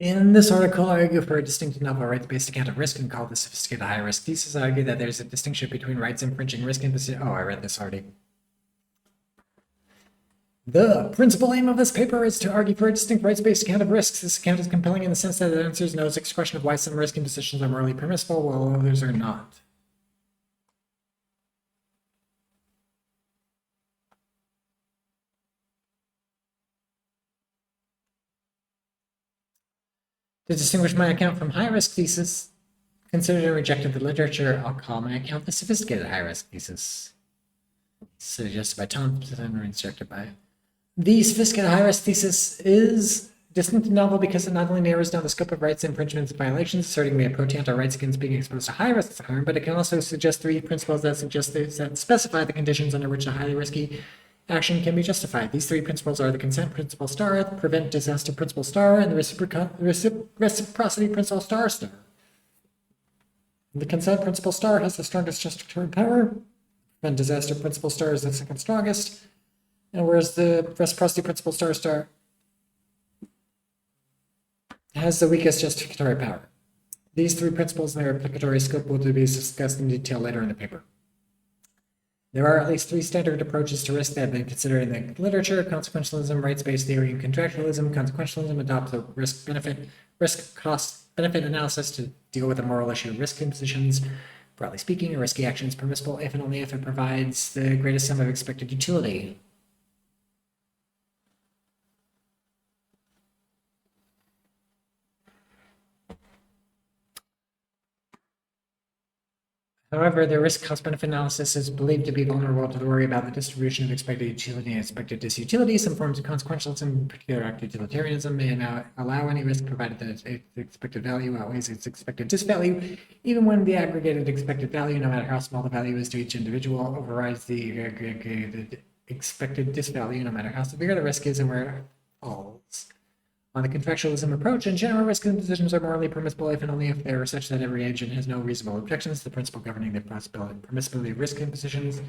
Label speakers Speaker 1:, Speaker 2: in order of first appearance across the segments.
Speaker 1: In this article, I argue for a distinct novel rights-based account of risk and call the sophisticated high-risk thesis. I argue that there's a distinction between rights infringing risk and oh, I read this already. The principal aim of this paper is to argue for a distinct rights-based account of risks. This account is compelling in the sense that it answers no question of why some risk impositions are morally permissible while others are not. To distinguish my account from high-risk thesis, considered and rejected the literature, I'll call my account the sophisticated high-risk thesis. Suggested by Thompson and rejected by. The sophisticated high-risk thesis is distinct and novel because it not only narrows down the scope of rights infringements and violations, asserting we have protant our rights against being exposed to high risks of harm, but it can also suggest three principles that specify the conditions under which a highly risky action can be justified. These three principles are the consent principle star, the prevent disaster principle star, and the reciprocity principle star star. The consent principle star has the strongest justicatory power, and disaster principle star is the second strongest, and whereas the reciprocity principle star star has the weakest justificatory power. These three principles and their applicatory scope will be discussed in detail later in the paper. There are at least three standard approaches to risk that have been considered in the literature: consequentialism, rights-based theory, and contractualism. Consequentialism adopts a risk-cost-benefit analysis to deal with the moral issue of risk impositions. Broadly speaking, a risky action is permissible if and only if it provides the greatest sum of expected utility. However, the risk-cost-benefit analysis is believed to be vulnerable to the worry about the distribution of expected utility and expected disutility. Some forms of consequentialism, in particular act utilitarianism, may allow any risk provided that its expected value outweighs its expected disvalue, even when the aggregated expected value, no matter how small the value is to each individual, overrides the aggregated expected disvalue, no matter how severe the risk is and where it falls. On the contractualism approach, in general, risk impositions are morally permissible if and only if they are such that every agent has no reasonable objections. The principle governing the permissibility of risk impositions.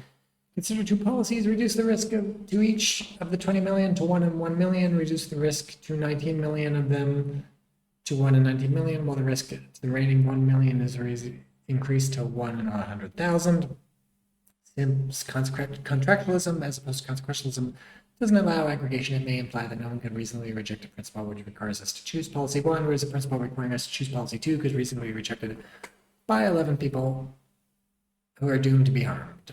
Speaker 1: Consider two policies: reduce the risk to each of the 20 million to 1 in 1 million, reduce the risk to 19 million of them to 1 in 19 million, while the risk to the remaining 1 million is increased to 1 in 100,000. Since contractualism, as opposed to consequentialism, doesn't allow aggregation, it may imply that no one can reasonably reject a principle which requires us to choose policy 1, whereas a principle requiring us to choose policy 2 could reasonably be rejected by 11 people who are doomed to be harmed.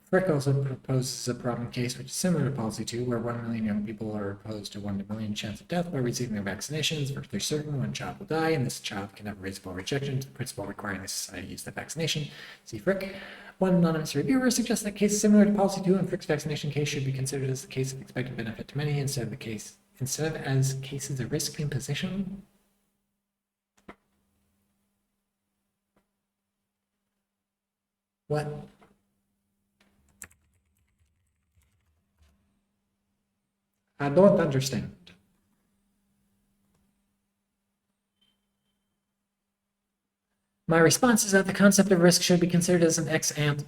Speaker 1: Frick also proposes a problem case which is similar to policy 2, where 1 million young people are opposed to 1 in a million chance of death by receiving their vaccinations. Virtually certain one child will die, and this child can have a reasonable rejection to the principle requiring the society use the vaccination. See Frick. One anonymous reviewer suggests that cases similar to policy 2 and Frick's vaccination case should be considered as the case of expected benefit to many instead of as cases of risk imposition. What? I don't understand. My response is that the concept of risk should be considered as an ex ante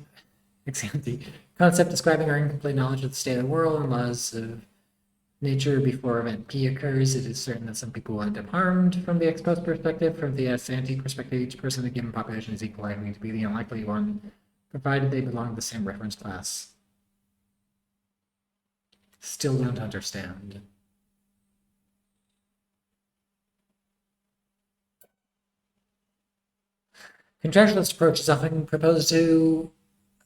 Speaker 1: concept describing our incomplete knowledge of the state of the world and laws of nature before event P occurs. It is certain that some people will end up harmed from the ex post perspective. From the ex ante perspective, each person in a given population is equally likely to be the unlikely one, provided they belong to the same reference class. Still don't understand. Contractualist approach is often proposed to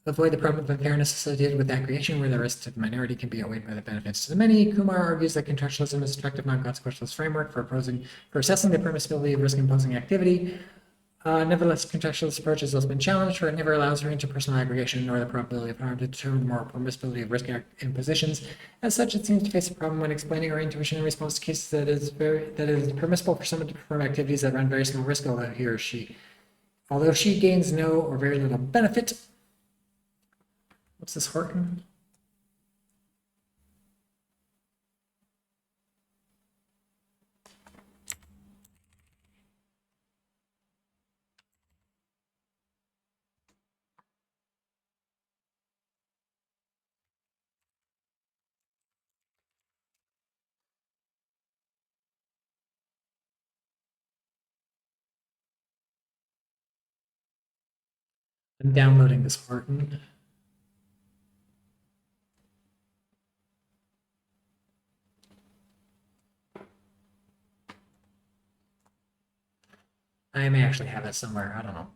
Speaker 1: avoid the problem of unfairness associated with aggregation, where the risks to the minority can be outweighed by the benefits to the many. Kumar argues that contractualism is an effective non-consequentialist framework for assessing the permissibility of risk-imposing activity. Nevertheless, contractualist approach has also been challenged, for it never allows for interpersonal aggregation nor the probability of harm to determine the moral permissibility of risk impositions. As such, it seems to face a problem when explaining our intuition in response to cases that it is permissible for someone to perform activities that run very small risk, although she gains no or very little benefit. What's this, Horton? I'm downloading this Horton. I may actually have it somewhere. I don't know.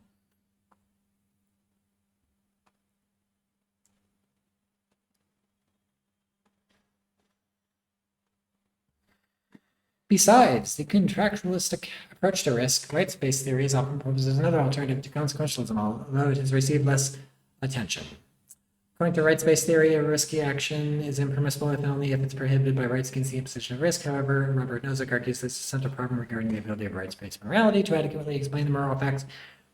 Speaker 1: Besides the contractualistic approach to risk, white space theory is often proposed as another alternative to consequentialism, although it has received less attention. According to rights based theory, a risky action is impermissible if only if it's prohibited by rights against the imposition of risk. However, Robert Nozick argues this is a central problem regarding the ability of rights based morality to adequately explain the moral facts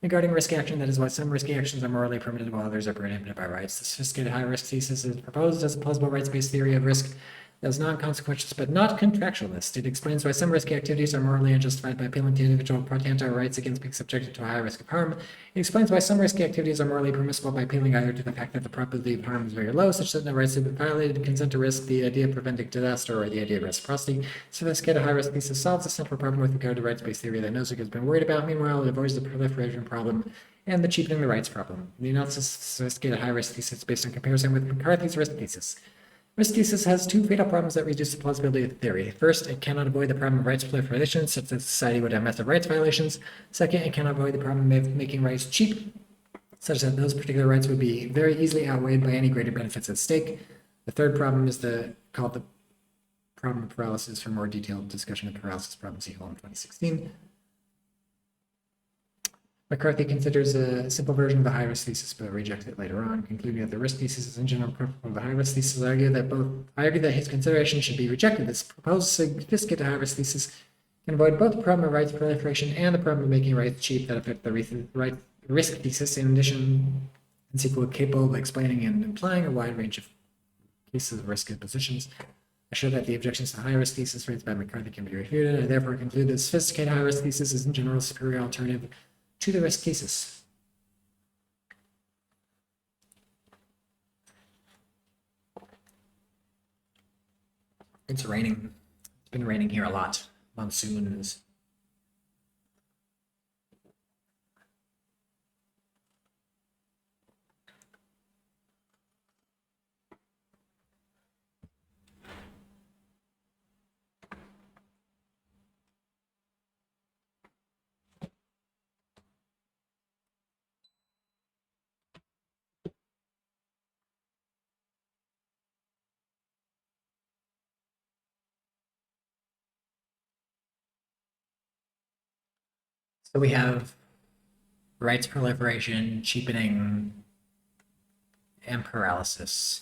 Speaker 1: regarding risky action. That is why some risky actions are morally permitted while others are prohibited by rights. The sophisticated high risk thesis is proposed as a plausible rights based theory of risk that is non-consequentialist but not contractualist. It explains why some risky activities are morally unjustified by appealing to individual pro tanto rights against being subjected to a high risk of harm. It explains why some risky activities are morally permissible by appealing either to the fact that the probability of harm is very low, such that no rights have been violated, consent to risk, the idea of preventing disaster, or the idea of reciprocity. Sophisticated high risk thesis solves the central problem with regard to rights-based theory that Nozick has been worried about. Meanwhile, it avoids the proliferation problem and the cheapening the rights problem. The analysis of sophisticated high risk thesis is based on comparison with McCarthy's risk thesis. Risk thesis has two fatal problems that reduce the plausibility of the theory. First, it cannot avoid the problem of rights proliferation, such that society would have massive rights violations. Second, it cannot avoid the problem of making rights cheap, such that those particular rights would be very easily outweighed by any greater benefits at stake. The third problem is called the problem of paralysis. For more detailed discussion of paralysis problem, see Hall in 2016. McCarthy considers a simple version of the high-risk thesis, but rejects it later on, concluding that the risk thesis is in general preferable to the high-risk thesis. I argue that his consideration should be rejected. This proposed sophisticated high-risk thesis can avoid both the problem of rights proliferation and the problem of making rights cheap that affect the risk thesis. In addition, it's equally capable of explaining and implying a wide range of cases of risk impositions. I show that the objections to the high-risk thesis raised by McCarthy can be refuted. I therefore conclude that sophisticated high-risk thesis is in general a superior alternative to the risk thesis. It's raining. It's been raining here a lot. Monsoons. So we have rights proliferation, cheapening, and paralysis.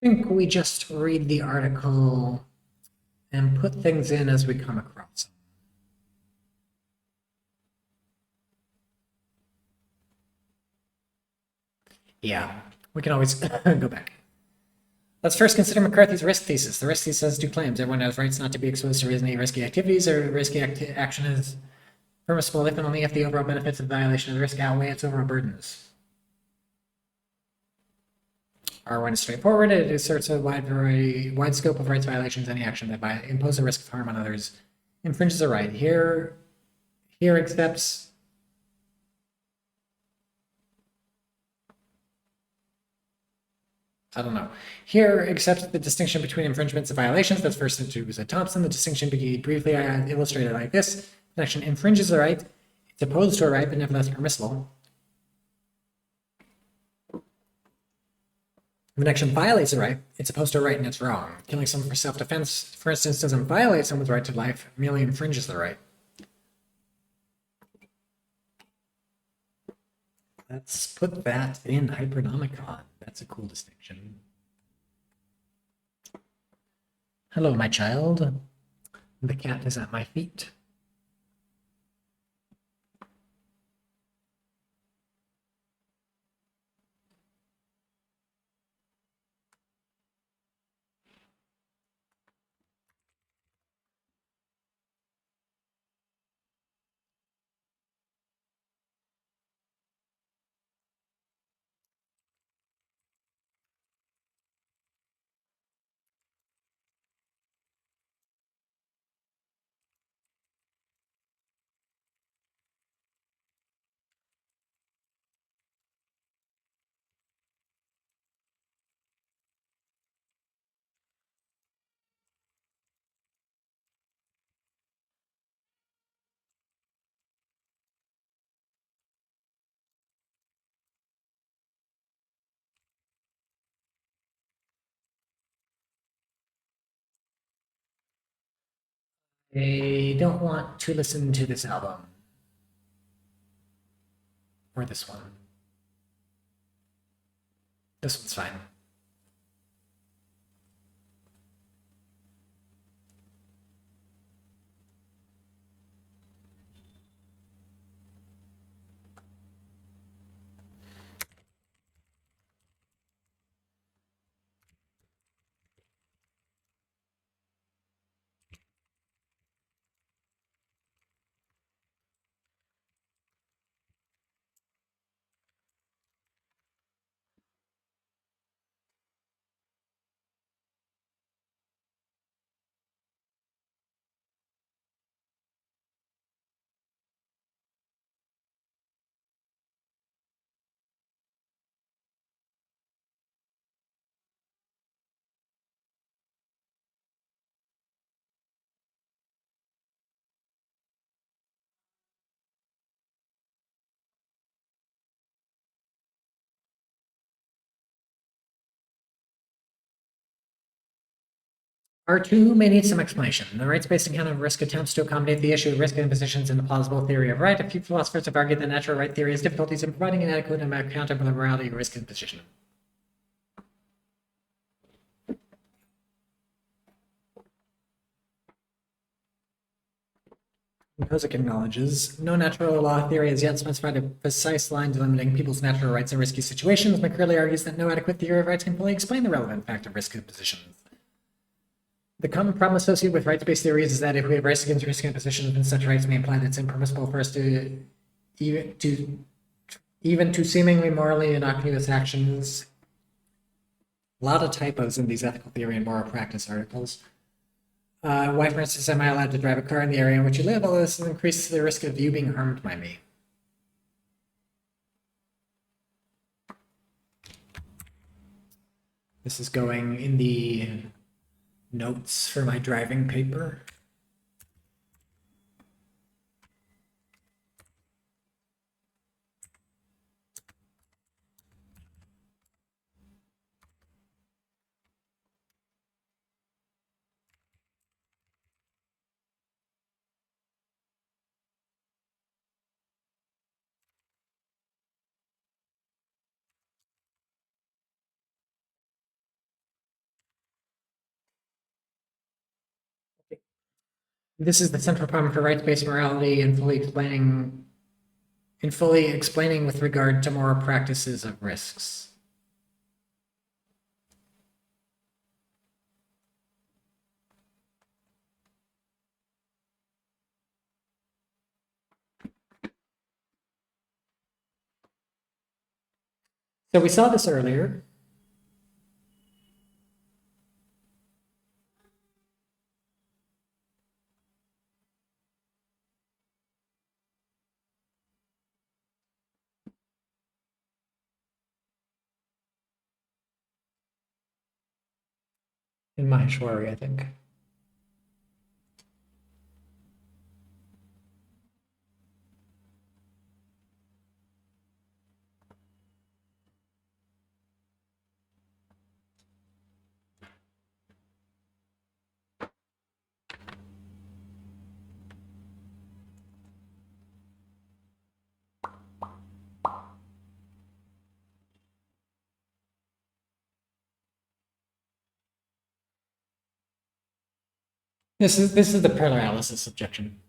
Speaker 1: I think we just read the article and put things in as we come across them. Yeah, we can always go back. Let's first consider McCarthy's risk thesis. The risk thesis has two claims. Everyone has rights not to be exposed to any risky activities, or risky action is permissible if and only if the overall benefits of the violation of the risk outweigh its overall burdens. R1 is straightforward. It asserts a wide scope of rights violations. Any action that imposes a risk of harm on others infringes a right. Here accepts. I don't know. Here accepts the distinction between infringements and violations. That's first introduced by Thompson. The distinction briefly illustrated like this. An action infringes a right. It's opposed to a right, but nevertheless permissible. If an action violates a right, it's opposed to a right and it's wrong. Killing someone for self-defense, for instance, doesn't violate someone's right to life, it merely infringes the right. Let's put that in Hypernomicon. That's a cool distinction. Hello, my child. The cat is at my feet. I don't want to listen to this album. Or this one. This one's fine. R2 may need some explanation. The rights-based account of risk attempts to accommodate the issue of risk impositions in the plausible theory of right. A few philosophers have argued that natural right theory has difficulties in providing an adequate account of the morality of risk imposition. Kozik acknowledges, no natural law theory has yet specified a precise line delimiting people's natural rights in risky situations. McCurley argues that no adequate theory of rights can fully explain the relevant fact of risk impositions. The common problem associated with rights-based theories is that if we have rights against risk impositions, then such rights may imply that it's impermissible for us to even to seemingly morally innocuous actions. A lot of typos in these ethical theory and moral practice articles. Why, for instance, am I allowed to drive a car in the area in which you live? Although this increases the risk of you being harmed by me. This is going in the notes for my driving paper. This is the central problem for rights-based morality and fully explaining with regard to moral practices of risks. So we saw this earlier. In Maheshwari, I think. This is the paralysis objection.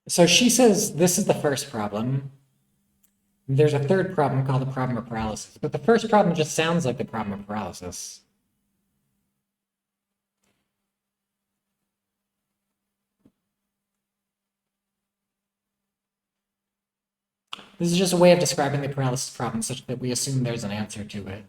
Speaker 1: So she says this is the first problem. There's a third problem called the problem of paralysis, but the first problem just sounds like the problem of paralysis. This is just a way of describing the paralysis problem such that we assume there's an answer to it.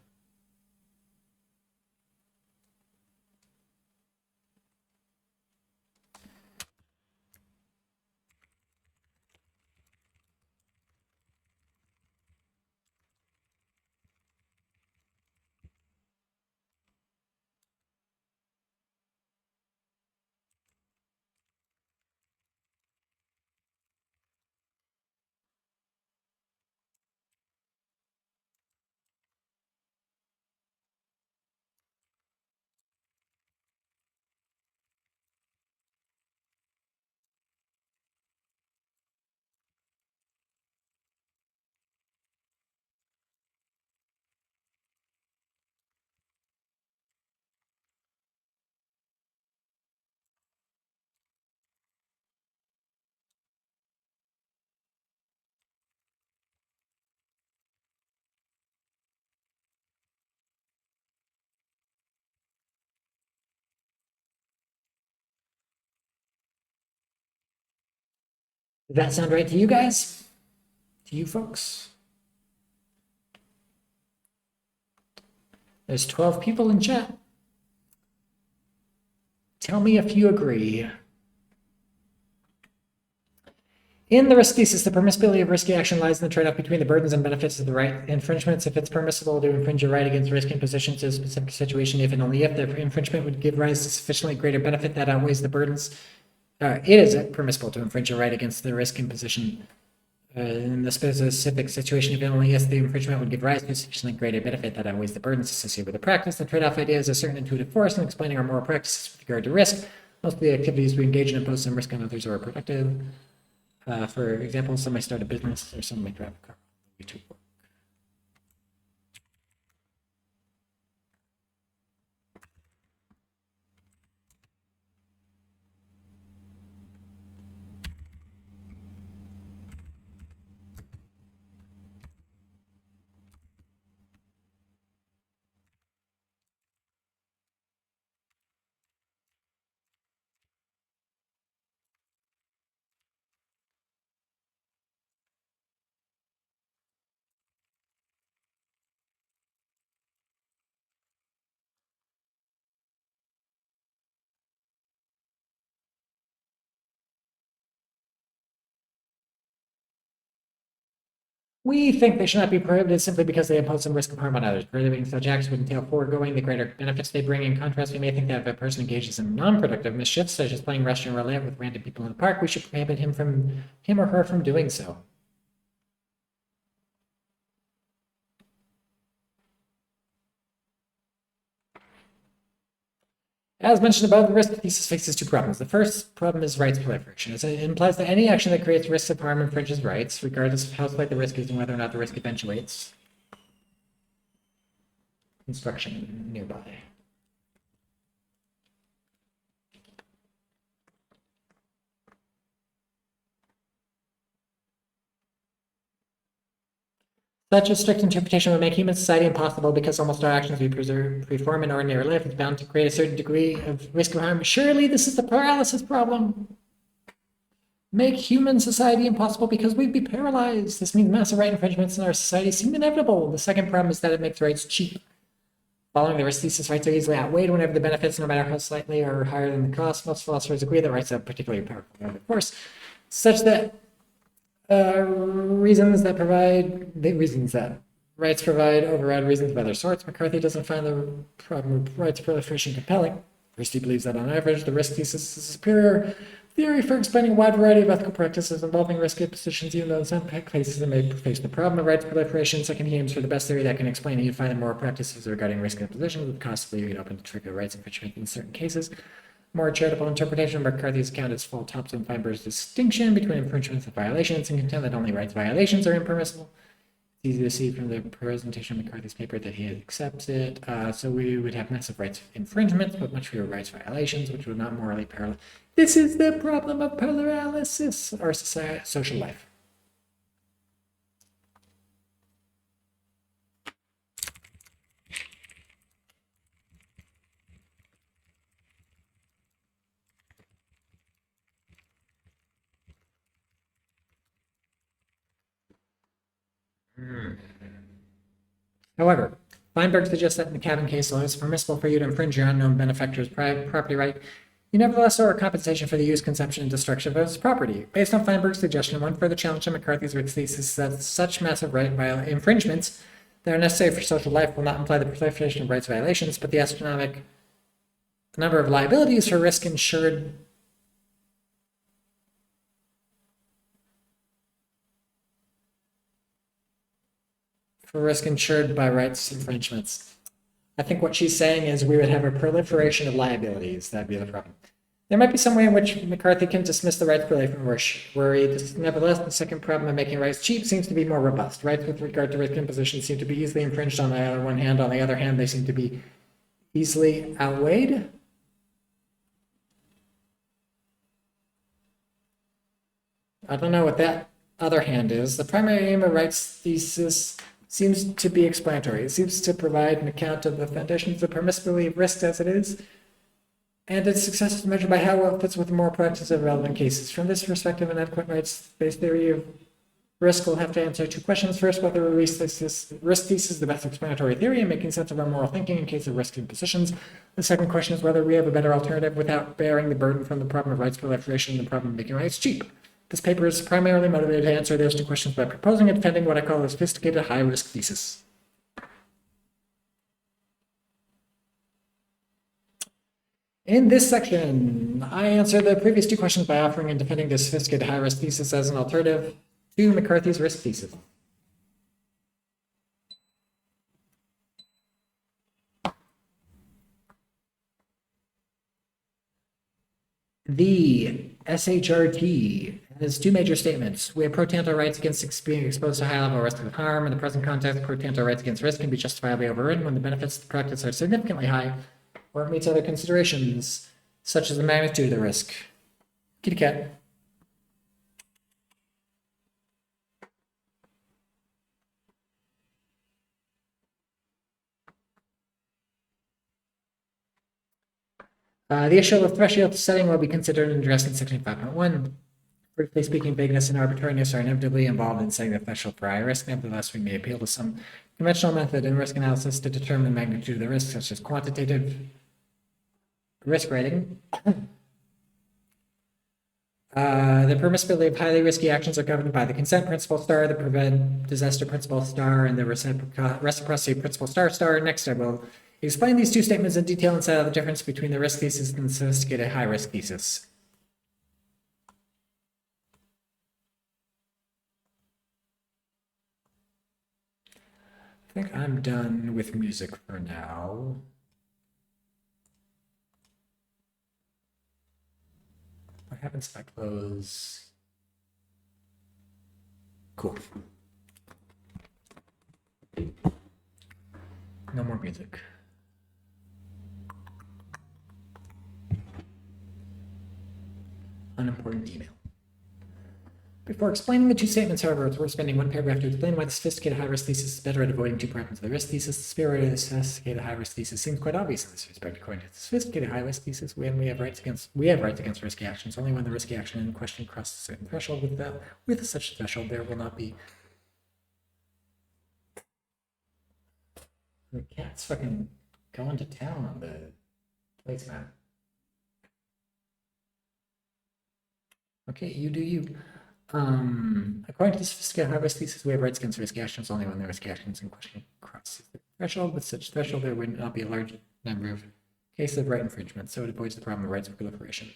Speaker 1: Does that sound right to you guys? To you folks? There's 12 people in chat. Tell me if you agree. In the risk thesis, the permissibility of risky action lies in the trade-off between the burdens and benefits of the right infringements. If it's permissible to infringe your right against risk imposition to a specific situation, if and only if the infringement would give rise to sufficiently greater benefit that outweighs the burdens, it is permissible to infringe your right against the risk imposition in the specific situation, if and only if the infringement would give rise to sufficiently greater benefit that outweighs the burdens associated with the practice. The trade-off idea is a certain intuitive force in explaining our moral practices with regard to risk. Most of the activities we engage in impose some risk on others or are productive. For example, some may start a business or some may drive a car. We think they should not be prohibited simply because they impose some risk of harm on others. Prohibiting such acts would entail foregoing the greater benefits they bring. In contrast, we may think that if a person engages in non-productive mischief, such as playing Russian roulette with random people in the park, we should prohibit him or her from doing so. As mentioned above, the risk thesis faces two problems. The first problem is rights proliferation. It implies that any action that creates risks of harm infringes rights, regardless of how slight the risk is and whether or not the risk eventuates. Instruction nearby. Such a strict interpretation would make human society impossible because almost all actions we perform in ordinary life is bound to create a certain degree of risk of harm. Surely this is the paralysis problem. Make human society impossible because we'd be paralyzed. This means massive right infringements in our society seem inevitable. The second problem is that it makes rights cheap. Following the risk thesis, rights are easily outweighed whenever the benefits, no matter how slightly, are higher than the cost. Most philosophers agree that rights have particularly powerful force, such that reasons that rights provide override reasons of other sorts. McCarthy doesn't find the problem of rights proliferation compelling. First, he believes that on average, the risk thesis is a superior theory for explaining a wide variety of ethical practices involving risky positions, even though in some cases it may face the problem of rights proliferation. Second, he aims for the best theory that can explain and find the moral practices regarding risky positions with costly leaving open to trigger rights infringement in certain cases. More charitable interpretation of McCarthy's account is full tops and Feinberg's distinction between infringements and violations and contend that only rights violations are impermissible. It's easy to see from the presentation of McCarthy's paper that he accepts it. So we would have massive rights infringements, but much fewer rights violations, which would not morally paralyze. This is the problem of paralysis or social life. However, Feinberg suggests that in the cabin case law, it's permissible for you to infringe your unknown benefactor's private property right. You nevertheless owe a compensation for the use, consumption, and destruction of his property. Based on Feinberg's suggestion, one further challenge to McCarthy's risk thesis is that such massive right infringements that are necessary for social life will not imply the proliferation of rights violations, but the astronomical number of liabilities for risk insured by rights infringements. I think what she's saying is we would have a proliferation of liabilities. That'd be the problem. There might be some way in which McCarthy can dismiss the rights proliferation worry. Nevertheless, the second problem of making rights cheap seems to be more robust. Rights with regard to risk imposition seem to be easily infringed on the one hand. On the other hand, they seem to be easily outweighed. I don't know what that other hand is. The primary aim of rights thesis seems to be explanatory. It seems to provide an account of the foundations of permissibility of risk as it is, and its success is measured by how well it fits with the moral practice of relevant cases. From this perspective, an adequate rights-based theory of risk will have to answer two questions. First, whether risk thesis is the best explanatory theory in making sense of our moral thinking in case of risk impositions. The second question is whether we have a better alternative without bearing the burden from the problem of rights proliferation and the problem of making rights cheap. This paper is primarily motivated to answer those two questions by proposing and defending what I call a sophisticated high-risk thesis. In this section, I answer the previous two questions by offering and defending the sophisticated high-risk thesis as an alternative to McCarthy's risk thesis. The SHRT has two major statements. We have pro tanto rights against being exposed to high-level risk of harm. In the present context, pro tanto rights against risk can be justifiably overridden when the benefits of the practice are significantly high or it meets other considerations, such as the magnitude of the risk. Kitty cat. The issue of threshold setting will be considered and addressed in section 5.1. Briefly speaking, vagueness and arbitrariness are inevitably involved in setting the threshold for high risk. Nevertheless, we may appeal to some conventional method in risk analysis to determine the magnitude of the risk, such as quantitative risk rating. The permissibility of highly risky actions are governed by the consent principle star, the prevent disaster principle star, and the reciprocity principle star. Next, I will explain these two statements in detail and set out the difference between the risk thesis and the sophisticated high risk thesis. I think I'm done with music for now. What happens if I close? Cool. No more music. Unimportant email. Before explaining the two statements, however, it's worth spending one paragraph to explain why the sophisticated high-risk thesis is better at avoiding two problems of the risk thesis. The spirit of the sophisticated high-risk thesis seems quite obvious in this respect. According to the sophisticated high-risk thesis, when we have rights against risky actions only when the risky action in question crosses a certain threshold. With such threshold, there will not be. The cat's fucking going to town on the placemat. Okay, you do you. According to the sophisticated high-risk thesis, we have rights against risky actions only when the risky actions in question crosses the threshold. With such threshold, there would not be a large number of cases of right infringement, so it avoids the problem of rights proliferation.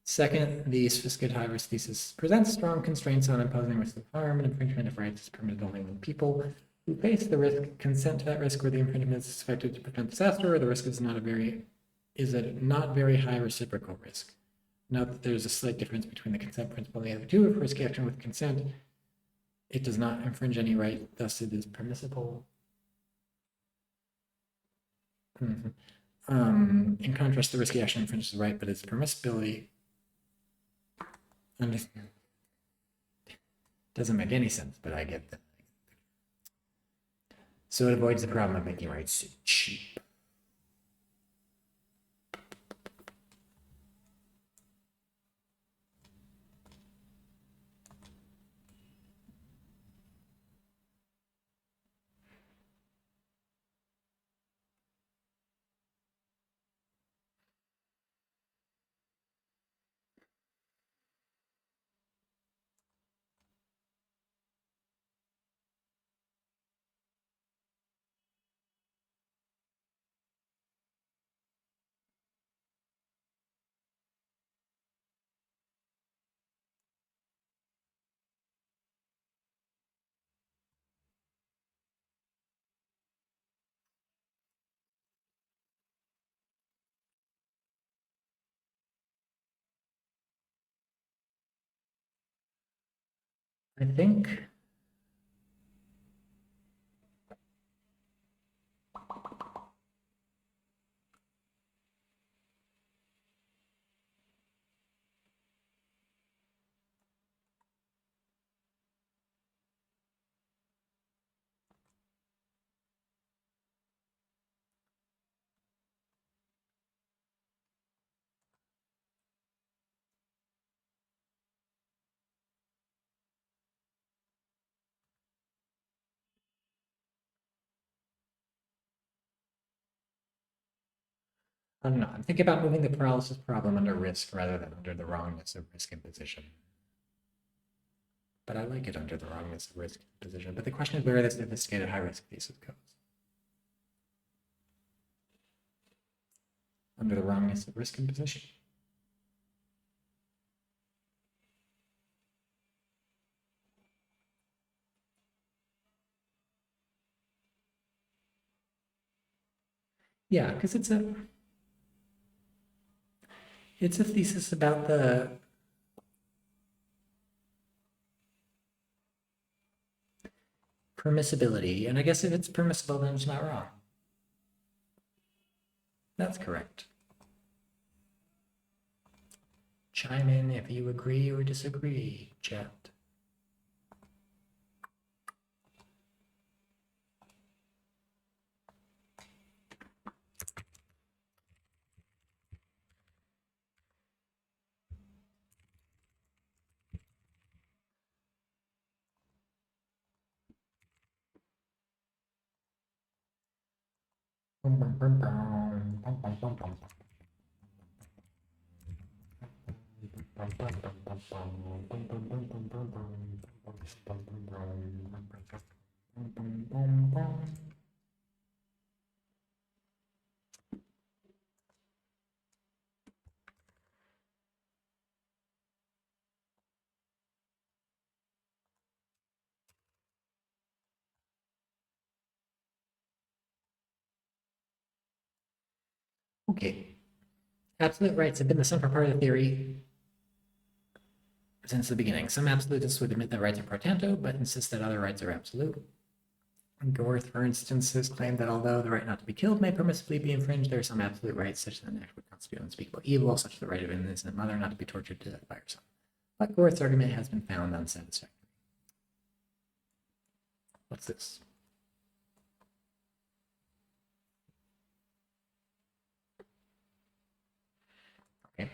Speaker 1: Second, the sophisticated high-risk thesis presents strong constraints on imposing risk of harm and infringement of rights is permitted only when people who face the risk consent to that risk, where the infringement is expected to prevent disaster, or the risk is not very high reciprocal risk. Note that there's a slight difference between the consent principle and the other two. If risky action with consent, it does not infringe any right, thus it is permissible. In contrast, the risky action infringes the right, but its permissibility doesn't make any sense, but I get that. So it avoids the problem of making rights cheap. I think I don't know. I'm thinking about moving the paralysis problem under risk rather than under the wrongness of risk imposition. But I like it under the wrongness of risk imposition. But the question is where the sophisticated high-risk thesis goes. Under the wrongness of risk imposition. Yeah, because it's a thesis about the permissibility, and I guess if it's permissible, then it's not wrong. That's correct. Chime in if you agree or disagree, chat. Okay. Absolute rights have been the central part of the theory since the beginning. Some absolutists would admit that rights are pro tanto, but insist that other rights are absolute. Gorth, for instance, has claimed that although the right not to be killed may permissibly be infringed, there are some absolute rights, such as an act would constitute unspeakable evil, such as the right of an innocent mother not to be tortured to death by her son. But Gorth's argument has been found unsatisfactory. What's this? Okay.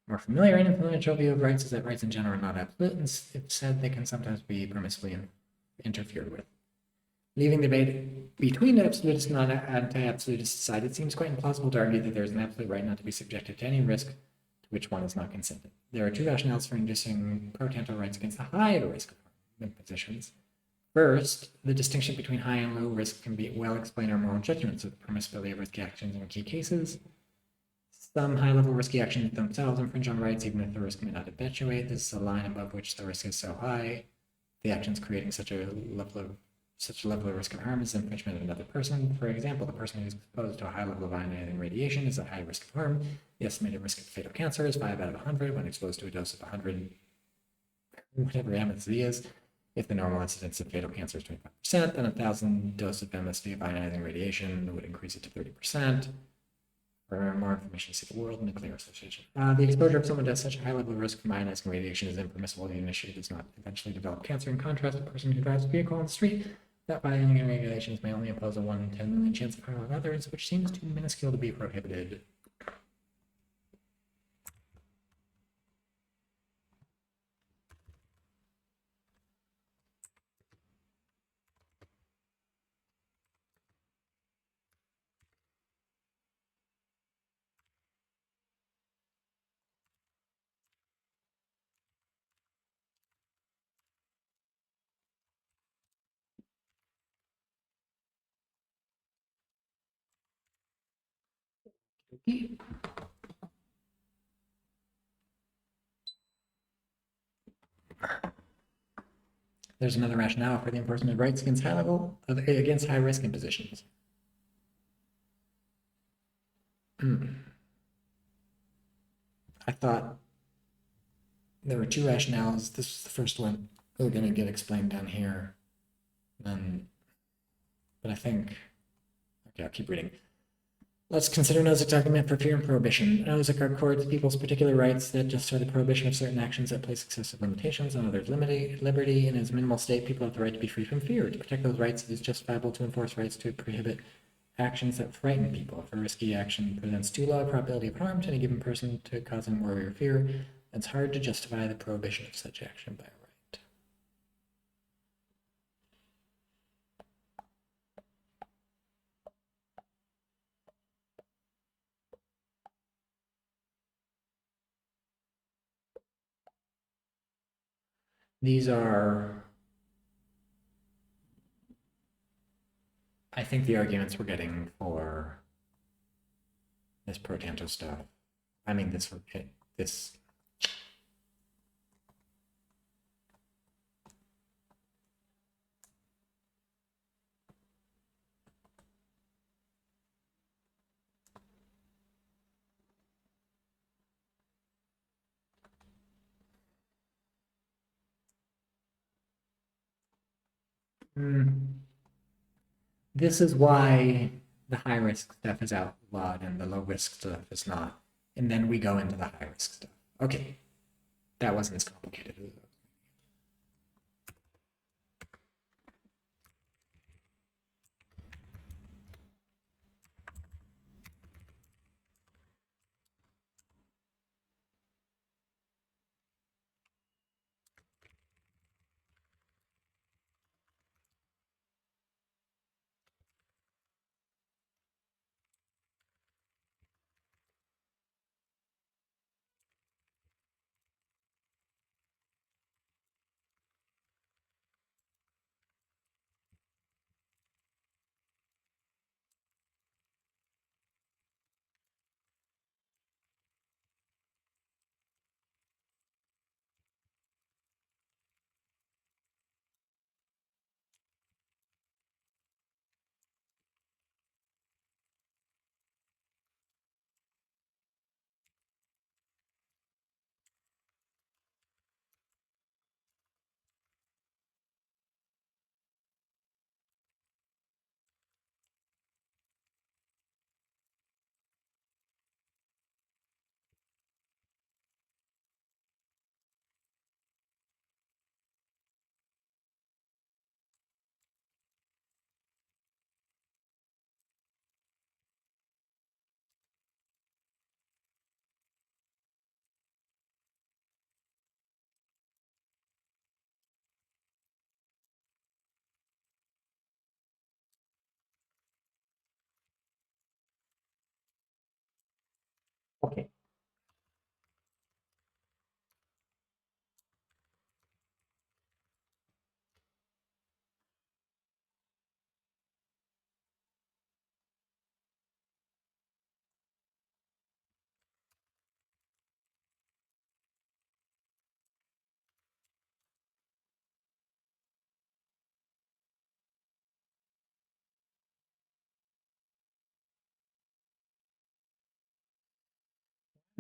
Speaker 1: More familiar and influential view of rights is that rights in general are not absolute, and if said, they can sometimes be permissibly interfered with. Leaving the debate between absolutist and anti-absolutist side, it seems quite implausible to argue that there is an absolute right not to be subjected to any risk to which one is not consented. There are two rationales for inducing pro tanto rights against the high risk of impositions. First, the distinction between high and low risk can be well explain our moral judgments of the permissibility of risky actions in key cases. Some high-level risky actions themselves infringe on rights, even if the risk may not habituate. This is a line above which the risk is so high. The actions creating such a level of risk of harm is infringement of another person. For example, the person who is exposed to a high level of ionizing radiation is at high risk of harm. The estimated risk of fatal cancer is 5 out of 100 when exposed to a dose of 100, whatever MSV is. If the normal incidence of fatal cancer is 25%, then 1,000 doses of MSV of ionizing radiation would increase it to 30%. For more information, see the World Nuclear Association. The exposure of someone to such a high level of risk from ionizing radiation is impermissible. The initiated does not eventually develop cancer. In contrast, a person who drives a vehicle on the street that by ionizing regulations may only impose a 1 in 10 million chance of harming others, which seems too minuscule to be prohibited. There's another rationale for the enforcement of rights against high risk impositions. I thought there were two rationales. This is the first one. We're going to get explained down here. But I think, okay, I'll keep reading. Let's consider Nozick's argument for fear and prohibition. Nozick accords people's particular rights that justify the prohibition of certain actions that place excessive limitations on others' liberty. In its minimal state, people have the right to be free from fear. To protect those rights, it is justifiable to enforce rights to prohibit actions that frighten people. If a risky action presents too low a probability of harm to any given person to cause them worry or fear, then it's hard to justify the prohibition of such action by a right. These are, I think, the arguments we're getting for this pro tanto stuff. I mean, this. This is why the high risk stuff is outlawed and the low risk stuff is not. And then we go into the high risk stuff. Okay, that wasn't as complicated as it. Okay.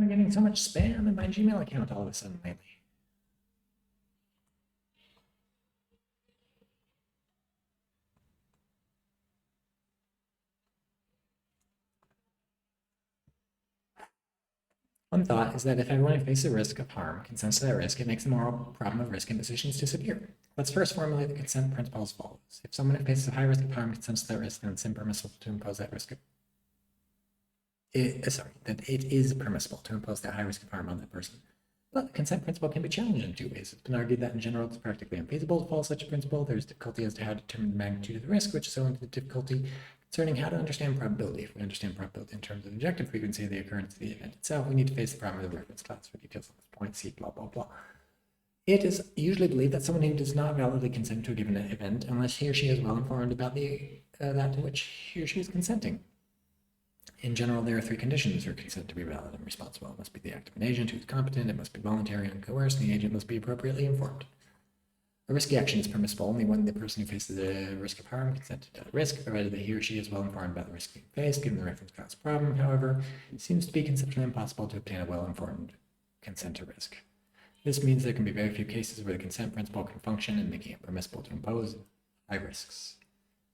Speaker 1: I'm getting so much spam in my Gmail account all of a sudden lately. One thought is that if everyone who faces a risk of harm consents to that risk, it makes the moral problem of risk impositions disappear. Let's first formulate the consent principle as follows. If someone who faces a high risk of harm consents to that risk, then it's impermissible to impose that risk. That it is permissible to impose that high risk of harm on that person. But the consent principle can be challenged in two ways. It's been argued that in general it's practically unfeasible to follow such a principle. There's difficulty as to how to determine the magnitude of the risk, which is owing to the difficulty concerning how to understand probability. If we understand probability in terms of objective frequency of the occurrence of the event itself, we need to face the problem of the reference class for details on this point, see blah, blah, blah. It is usually believed that someone who does not validly consent to a given event, unless he or she is well informed about that to which he or she is consenting. In general, there are three conditions for consent to be valid and responsible. It must be the act of an agent who is competent, it must be voluntary and coerced, and the agent must be appropriately informed. A risky action is permissible only when the person who faces the risk of harm consented to the risk, provided that he or she is well informed about the risk being faced, given the reference class problem. However, it seems to be conceptually impossible to obtain a well-informed consent to risk. This means there can be very few cases where the consent principle can function in making it permissible to impose high risks.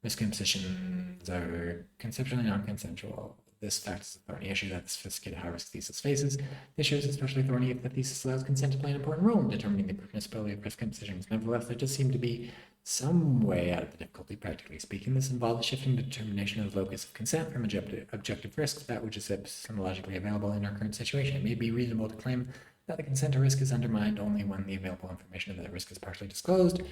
Speaker 1: Risk impositions are conceptually non-consensual. This fact is a thorny issue that the sophisticated high-risk thesis faces. The issue is especially thorny if the thesis allows consent to play an important role in determining the permissibility of risk impositions. Nevertheless, there does seem to be some way out of the difficulty, practically speaking. This involves shifting the determination of the locus of consent from objective risks, that which is epistemologically available in our current situation. It may be reasonable to claim that the consent to risk is undermined only when the available information of that risk is partially disclosed,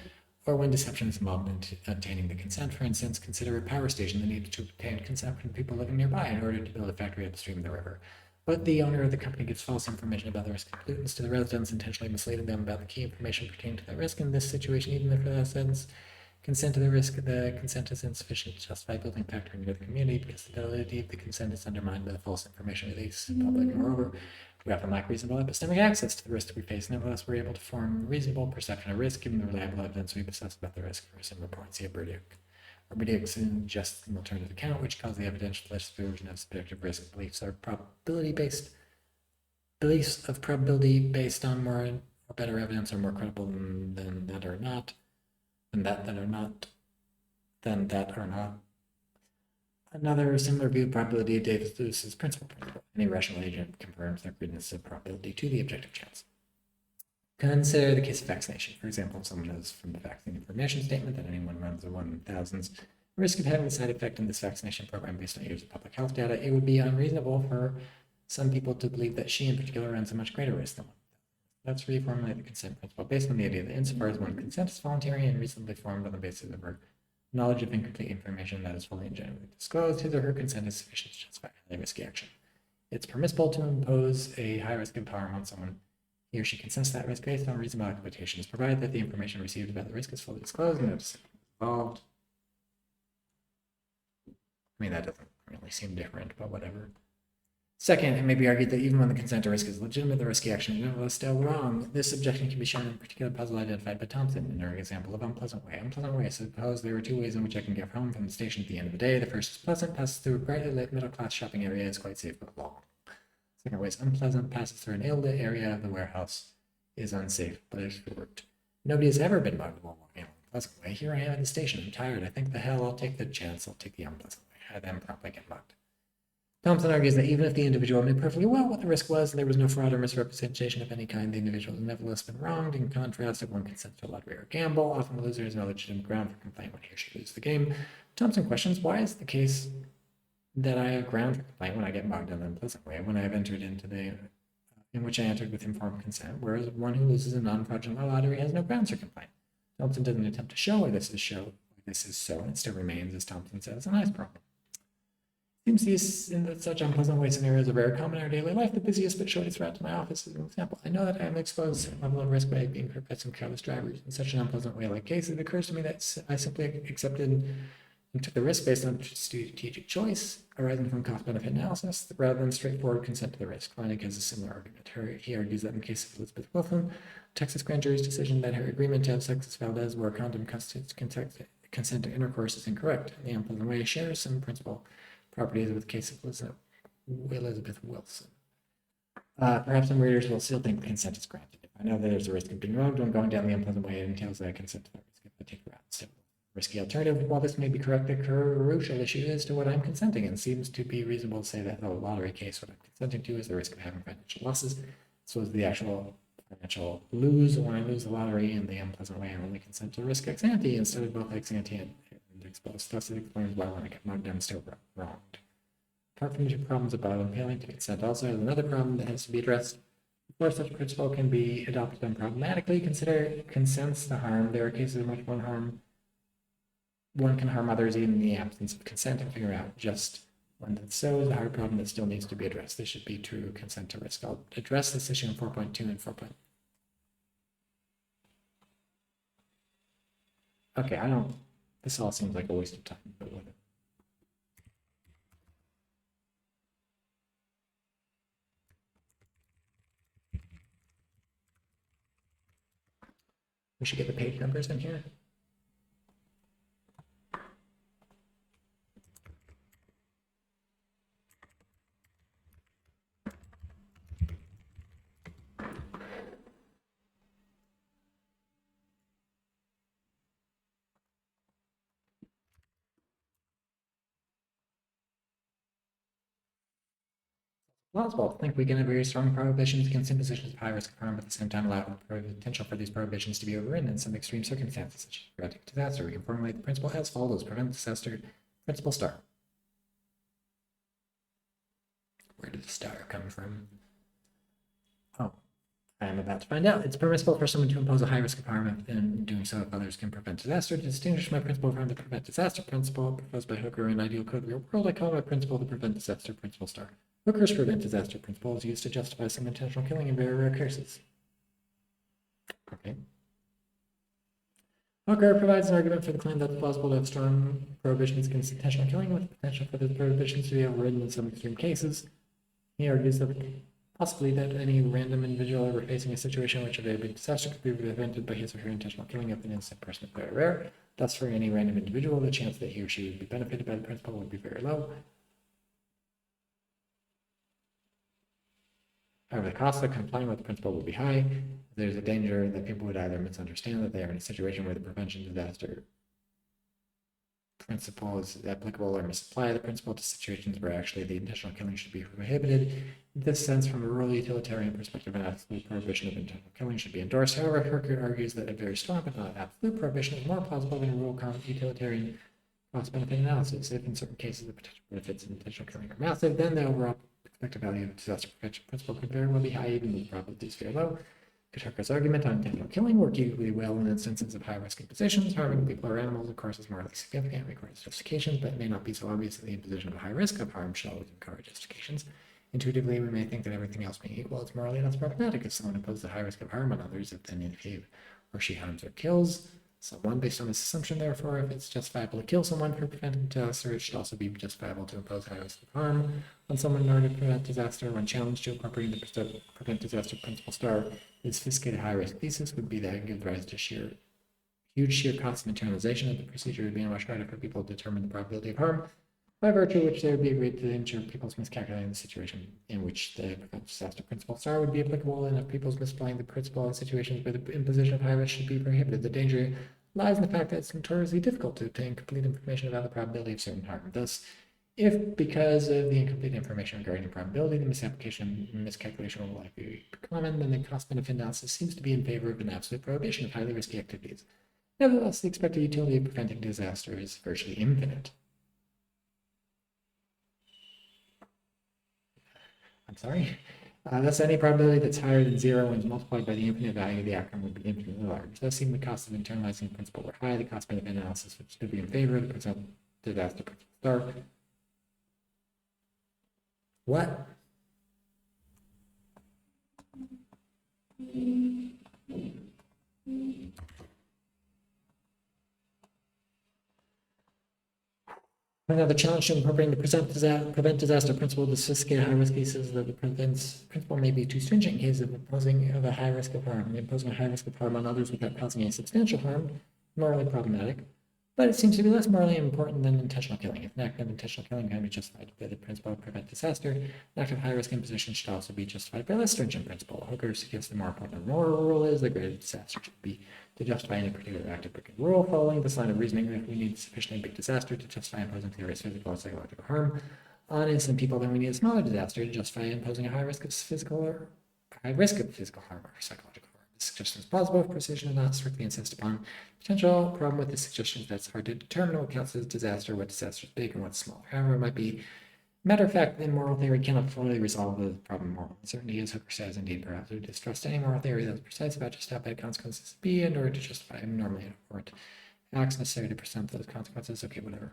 Speaker 1: or when deception is involved in obtaining the consent. For instance, consider a power station that needs to obtain consent from people living nearby in order to build a factory upstream of the river. But the owner of the company gives false information about the risk of pollutants to the residents, intentionally misleading them about the key information pertaining to that risk. In this situation, even if that sense consent to the risk, the consent is insufficient to justify building a factory near the community because the validity of the consent is undermined by the false information released to the public. Moreover, we often lack reasonable epistemic access to the risk we face. Nevertheless, we're able to form a reasonable perception of risk given the reliable evidence we possess about the risk. For similar points, see Burdick suggests an alternative account, which calls the evidentialist version of subjective risk beliefs of probability based on more or better evidence are more credible than that are not. Another similar view of probability of Davis-Lewis's principal. Any rational agent confirms the credence of probability to the objective chance. Consider the case of vaccination. For example, if someone knows from the vaccine information statement that anyone runs a 1,000's risk of having a side effect in this vaccination program based on years of public health data, it would be unreasonable for some people to believe that she in particular runs a much greater risk than one. Let's reformulate the consent principle based on the idea that insofar as one consent is voluntary and reasonably formed on the basis of her knowledge of incomplete information that is fully and genuinely disclosed, his or her consent is sufficient to justify a risky action. It's permissible to impose a high risk of harm on someone. He or she consents to that risk based on reasonable expectations, provided that the information received about the risk is fully disclosed and it's involved. I mean, that doesn't really seem different, but whatever. Second, it may be argued that even when the consent to risk is legitimate, the risky action is nevertheless still wrong. This objection can be shown in a particular puzzle identified by Thompson in her example of unpleasant way. Unpleasant way. Suppose there are two ways in which I can get home from the station at the end of the day. The first is pleasant, passes through a brightly lit middle-class shopping area, is quite safe but long. Second way is unpleasant, passes through an ill-lit area of the warehouse, is unsafe but is short. Nobody has ever been mugged while walking along the pleasant way. Here I am at the station. I'm tired. I think the hell I'll take the chance. I'll take the unpleasant way. I then promptly get mugged. Thompson argues that even if the individual knew perfectly well what the risk was and there was no fraud or misrepresentation of any kind, the individual has nevertheless been wronged. In contrast, if one consents to a lottery or gamble, often the loser has no legitimate ground for complaint when he or she loses the game. Thompson questions, why is the case that I have ground for complaint when I get mugged in an unpleasant way, when I have entered into in which I entered with informed consent, whereas one who loses a non-fraudulent lottery has no grounds for complaint. Thompson doesn't attempt to show why this is so, and it still remains, as Thompson says, a nice problem. Seems these in such unpleasant way scenarios are very common in our daily life. The busiest but shortest route to my office is an example. I know that I am exposed to a level of risk by being hurt by some careless drivers. In such an unpleasant way like case, it occurs to me that I simply accepted and took the risk based on strategic choice arising from cost-benefit analysis rather than straightforward consent to the risk. Flanagan has a similar argument. He argues that in the case of Elizabeth Wilson, Texas grand jury's decision that her agreement to have sex with Valdez where condom constitutes consent to intercourse is incorrect. In the unpleasant way shares some principle properties with the case of Elizabeth Wilson. Perhaps some readers will still think consent is granted. If I know that there's a risk of being wronged when going down the unpleasant way, it entails that I consent to that risk if I take the route. So, risky alternative. While this may be correct, the crucial issue is to what I'm consenting, and seems to be reasonable to say that the lottery case, what I'm consenting to is the risk of having financial losses. So is the actual financial lose when I lose the lottery in the unpleasant way. I only consent to the risk ex ante instead of both ex ante and exposed. Thus, it explains why when I get knocked down, I'm still wronged. Apart from the two problems above, and failing to consent also has another problem that has to be addressed. Before such a principle can be adopted unproblematically, consider consents to harm. There are cases in which one can harm others even in the absence of consent, and figure out just when that's so is a hard problem that still needs to be addressed. This should be true consent to risk. I'll address this issue in 4.2 and 4. Okay, this all seems like a waste of time, but whatever. We should get the page numbers in here. Plausible to think we can have very strong prohibitions against impositions of high risk of harm, but at the same time allow the potential for these prohibitions to be overridden in some extreme circumstances, such as preventing disaster. We can formulate the principle as follows: prevent disaster. Principle star. Where did the star come from? Oh, I am about to find out. It's permissible for someone to impose a high risk of harm, and doing so if others can prevent disaster. To distinguish my principle from the prevent disaster principle proposed by Hooker in Ideal Code Real World, I call my principle the prevent disaster principle star. Hooker's prevent disaster principle is used to justify some intentional killing in very rare cases. Okay. Hooker provides an argument for the claim that it's plausible to have strong prohibitions against intentional killing with the potential for those prohibitions to be overridden in some extreme cases. He argues that possibly that any random individual ever facing a situation in which a very big disaster could be prevented by his or her intentional killing of an innocent person is very rare. Thus, for any random individual, the chance that he or she would be benefited by the principle would be very low. However, the cost of complying with the principle would be high. There's a danger that people would either misunderstand that they are in a situation where the prevention disaster principle is applicable or misapply the principle to situations where actually the intentional killing should be prohibited. In this sense, from a rural utilitarian perspective, an absolute prohibition of intentional killing should be endorsed. However, Hooker argues that a very strong but not absolute prohibition is more plausible than a rural utilitarian cost-benefit analysis. If in certain cases the potential benefits of intentional killing are massive, then the overall expected value of disaster prevention principle could very well be high, even though the probability is very low. Hooker's argument on intentional killing work equally well in instances of high-risk impositions. Harming people or animals, of course, is morally significant, requires justifications, but it may not be so obvious that the imposition of a high risk of harm should always encourage justifications. Intuitively, we may think that everything else being equal, it's morally less problematic if someone imposes a high risk of harm on others, if he or she harms or kills someone. Based on this assumption, therefore, if it's justifiable to kill someone for preventing disaster, it should also be justifiable to impose high risk of harm on someone in order to prevent disaster. When challenged to incorporating the prevent disaster principle star, the sophisticated high risk thesis would be that it gives rise to huge sheer cost of internalization of the procedure would be much harder for people to determine the probability of harm, by virtue of which there would be a great danger of people's miscalculating the situation in which the prevent disaster principle star would be applicable, and of people's misapplying the principle in situations where the imposition of high risk should be prohibited. The danger lies in the fact that it's notoriously difficult to obtain complete information about the probability of certain harm. Thus, if because of the incomplete information regarding the probability, the misapplication and miscalculation will likely be common, then the cost-benefit analysis seems to be in favor of an absolute prohibition of highly risky activities. Nevertheless, the expected utility of preventing disaster is virtually infinite. I'm sorry. Thus, any probability that's higher than 0 when multiplied by the infinite value of the outcome would be infinitely large. Thus, even the cost of internalizing the principle were high, the cost-benefit analysis would still be in favor of the present disaster principle star. What? Another challenge to incorporating the prevent disaster principle to sophisticated high-risk cases that the principle may be too stringent in case of imposing of a high risk of harm. Imposing a high risk of harm on others without causing any substantial harm, morally problematic. But it seems to be less morally important than intentional killing. If an act of intentional killing can be justified by the principle of prevent disaster, an act of high-risk imposition should also be justified by a less stringent principle. Hooker suggests the more important the moral rule is, the greater the disaster should be to justify any particular act of breaking rule. Following this line of reasoning, if we need sufficiently big disaster to justify imposing serious physical or psychological harm on innocent people, then we need a smaller disaster to justify imposing a high risk of physical harm or psychological harm. This suggestion is plausible if precision does not strictly insist upon. Potential problem with this suggestion is that it's hard to determine what counts as disaster, what disaster is big, and what's small. However, it might be matter of fact, then moral theory cannot fully resolve the problem of moral uncertainty, as Hooker says. Indeed, perhaps we distrust any moral theory that is precise about just how bad consequences be in order to justify normally abhorrent acts necessary to present those consequences. Okay, whatever.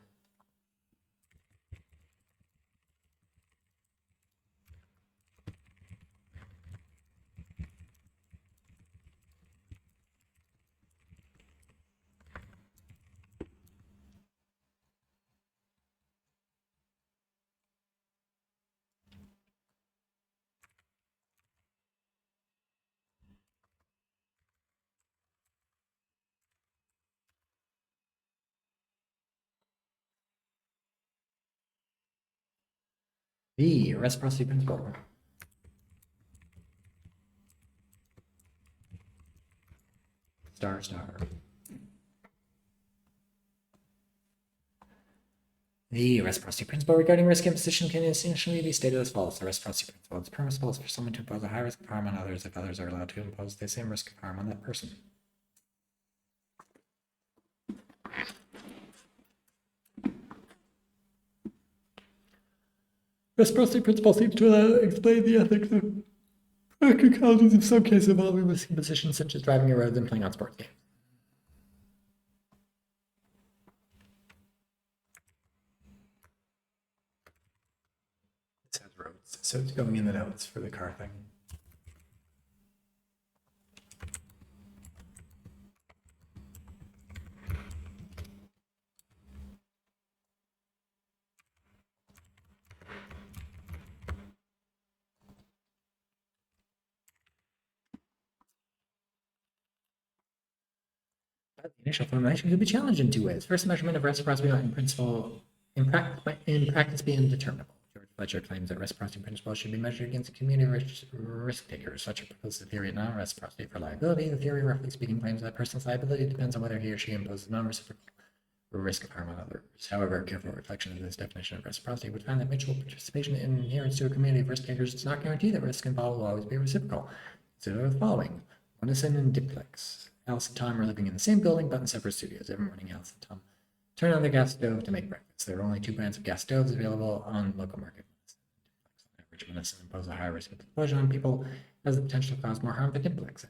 Speaker 1: The reciprocity principle. Star. The reciprocity principle regarding risk imposition can essentially be stated as follows. The reciprocity principle is permissible for someone to impose a high risk of harm on others if others are allowed to impose the same risk of harm on that person. Reciprocity principle seems to explain the ethics of practicalities of some cases involving risk imposition, such as driving your roads and playing on sports games. It says roads, so it's going in the notes for the car thing. But the initial formulation could be challenged in two ways. First, measurement of reciprocity in principle, in practice being determinable. George Fletcher claims that reciprocity principle should be measured against community risk takers. Fletcher proposes the theory of non-reciprocity for liability. The theory, roughly speaking, claims that a person's liability depends on whether he or she imposes non-reciprocal risk of harm on others. However, careful reflection of this definition of reciprocity would find that mutual participation in adherence to a community of risk takers does not guarantee that risk involved will always be reciprocal. Consider the following. Unison and duplex. Alice and Tom are living in the same building but in separate studios. Every morning, Alice and Tom turn on their gas stove to make breakfast. There are only two brands of gas stoves available on local market. On average, Unison impose a higher risk of explosion on people, has the potential to cause more harm than duplex.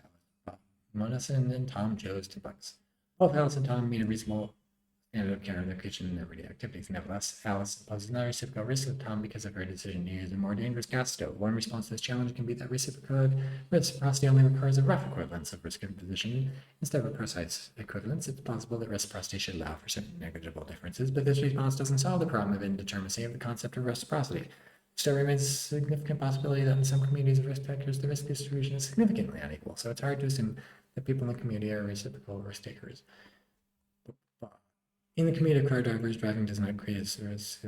Speaker 1: Unison and Tom chose duplex. Both Alice and Tom meet a reasonable standard of care in their kitchen and everyday activities. Nevertheless, Alice imposes another reciprocal risk of Tom because of her decision to use a more dangerous gas stove. One response to this challenge can be that reciprocity only requires a rough equivalence of risk imposition instead of a precise equivalence. It's possible that reciprocity should allow for certain negligible differences, but this response doesn't solve the problem of indeterminacy of the concept of reciprocity. Still remains a significant possibility that in some communities of risk takers, the risk distribution is significantly unequal, so it's hard to assume that people in the community are reciprocal risk takers. In the community of car drivers, driving does not create a service.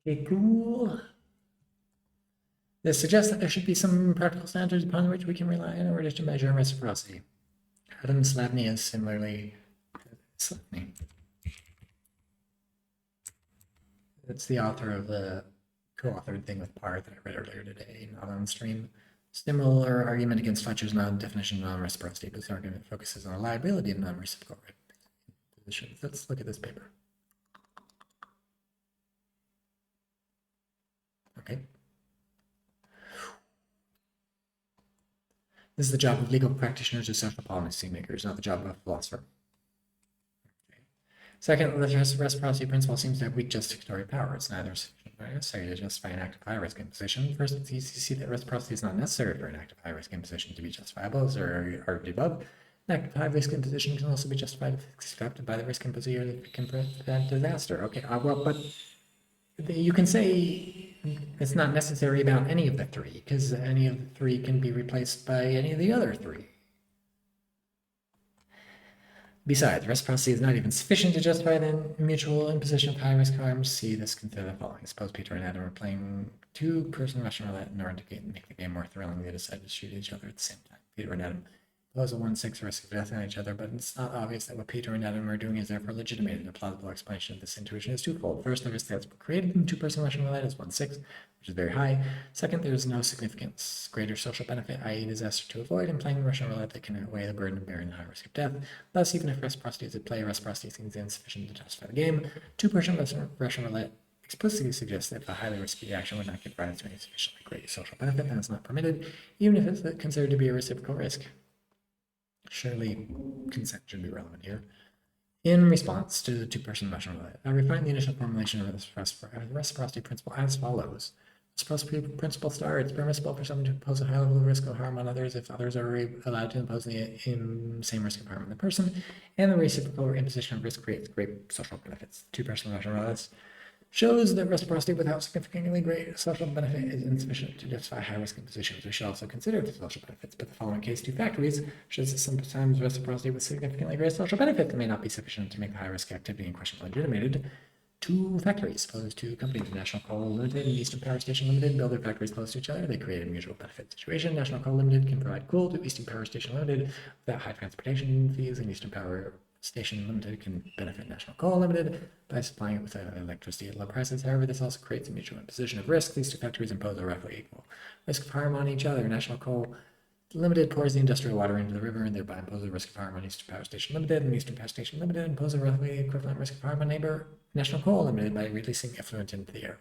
Speaker 1: Okay, cool. This suggests that there should be some practical standards upon which we can rely in order to measure reciprocity. Adam Slavny is similarly Slavny. That's the author of the co-authored thing with Parr that I read earlier today, not on stream. Similar argument against Fletcher's non-definition of non-reciprocity, but this argument focuses on the liability of non-reciprocal positions. Let's look at this paper. Okay. This is the job of legal practitioners or social policy makers, not the job of a philosopher. Okay. Second, the reciprocity principle seems to have weak justificatory power. It's neither sufficient nor necessary to justify an act of high-risk imposition. First, it's easy to see that reciprocity is not necessary for an act of high-risk imposition to be justifiable, as argued above. An act of high-risk imposition can also be justified if it's accepted by the risk imposer that it can prevent disaster. Okay, well, but you can say it's not necessary about any of the three, because any of the three can be replaced by any of the other three. Besides, reciprocity is not even sufficient to justify the mutual imposition of high-risk harms. See this, consider the following. Suppose Peter and Adam are playing two-person Russian roulette in order to make the game more thrilling. They decide to shoot each other at the same time. Peter and Adam pose a 1/6 risk of death on each other, but it's not obvious that what Peter and Adam are doing is therefore legitimated. A plausible explanation of this intuition is twofold. First, the risk that's created in two-person Russian roulette is 1/6, which is very high. Second, there is no significant greater social benefit, i.e. disaster to avoid, in playing Russian roulette that can outweigh the burden of bearing the high risk of death. Thus, even if reciprocity is at play, reciprocity seems insufficient to justify the game. Two-person Russian roulette explicitly suggests that if a highly risky action would not give rise to any sufficiently great social benefit, then it's not permitted, even if it's considered to be a reciprocal risk. Surely consent should be relevant here. In response to the two-person Russian roulette, I refine the initial formulation of the reciprocity principle as follows. Reciprocity principle star, it's permissible for someone to impose a high level of risk of harm on others if others are allowed to impose the same risk of harm on the person, and the reciprocal imposition of risk creates great social benefits. Two-person Russian roulette shows that reciprocity without significantly great social benefit is insufficient to justify high-risk impositions. We should also consider the social benefits, but the following case two factories shows that sometimes reciprocity with significantly great social benefit may not be sufficient to make the high-risk activity in question legitimated. Two factories, suppose two companies, National Coal Limited and Eastern Power Station Limited, build their factories close to each other. They create a mutual benefit situation. National Coal Limited can provide coal to Eastern Power Station Limited without high transportation fees, and Eastern Power Station Limited can benefit National Coal Limited by supplying it with electricity at low prices. However, this also creates a mutual imposition of risk. These two factories impose a roughly equal risk of harm on each other. National Coal Limited pours the industrial water into the river and thereby imposes a risk of harm on Eastern Power Station Limited, and Eastern Power Station Limited imposes a roughly equivalent risk of harm on neighbor National Coal Limited by releasing effluent into the air.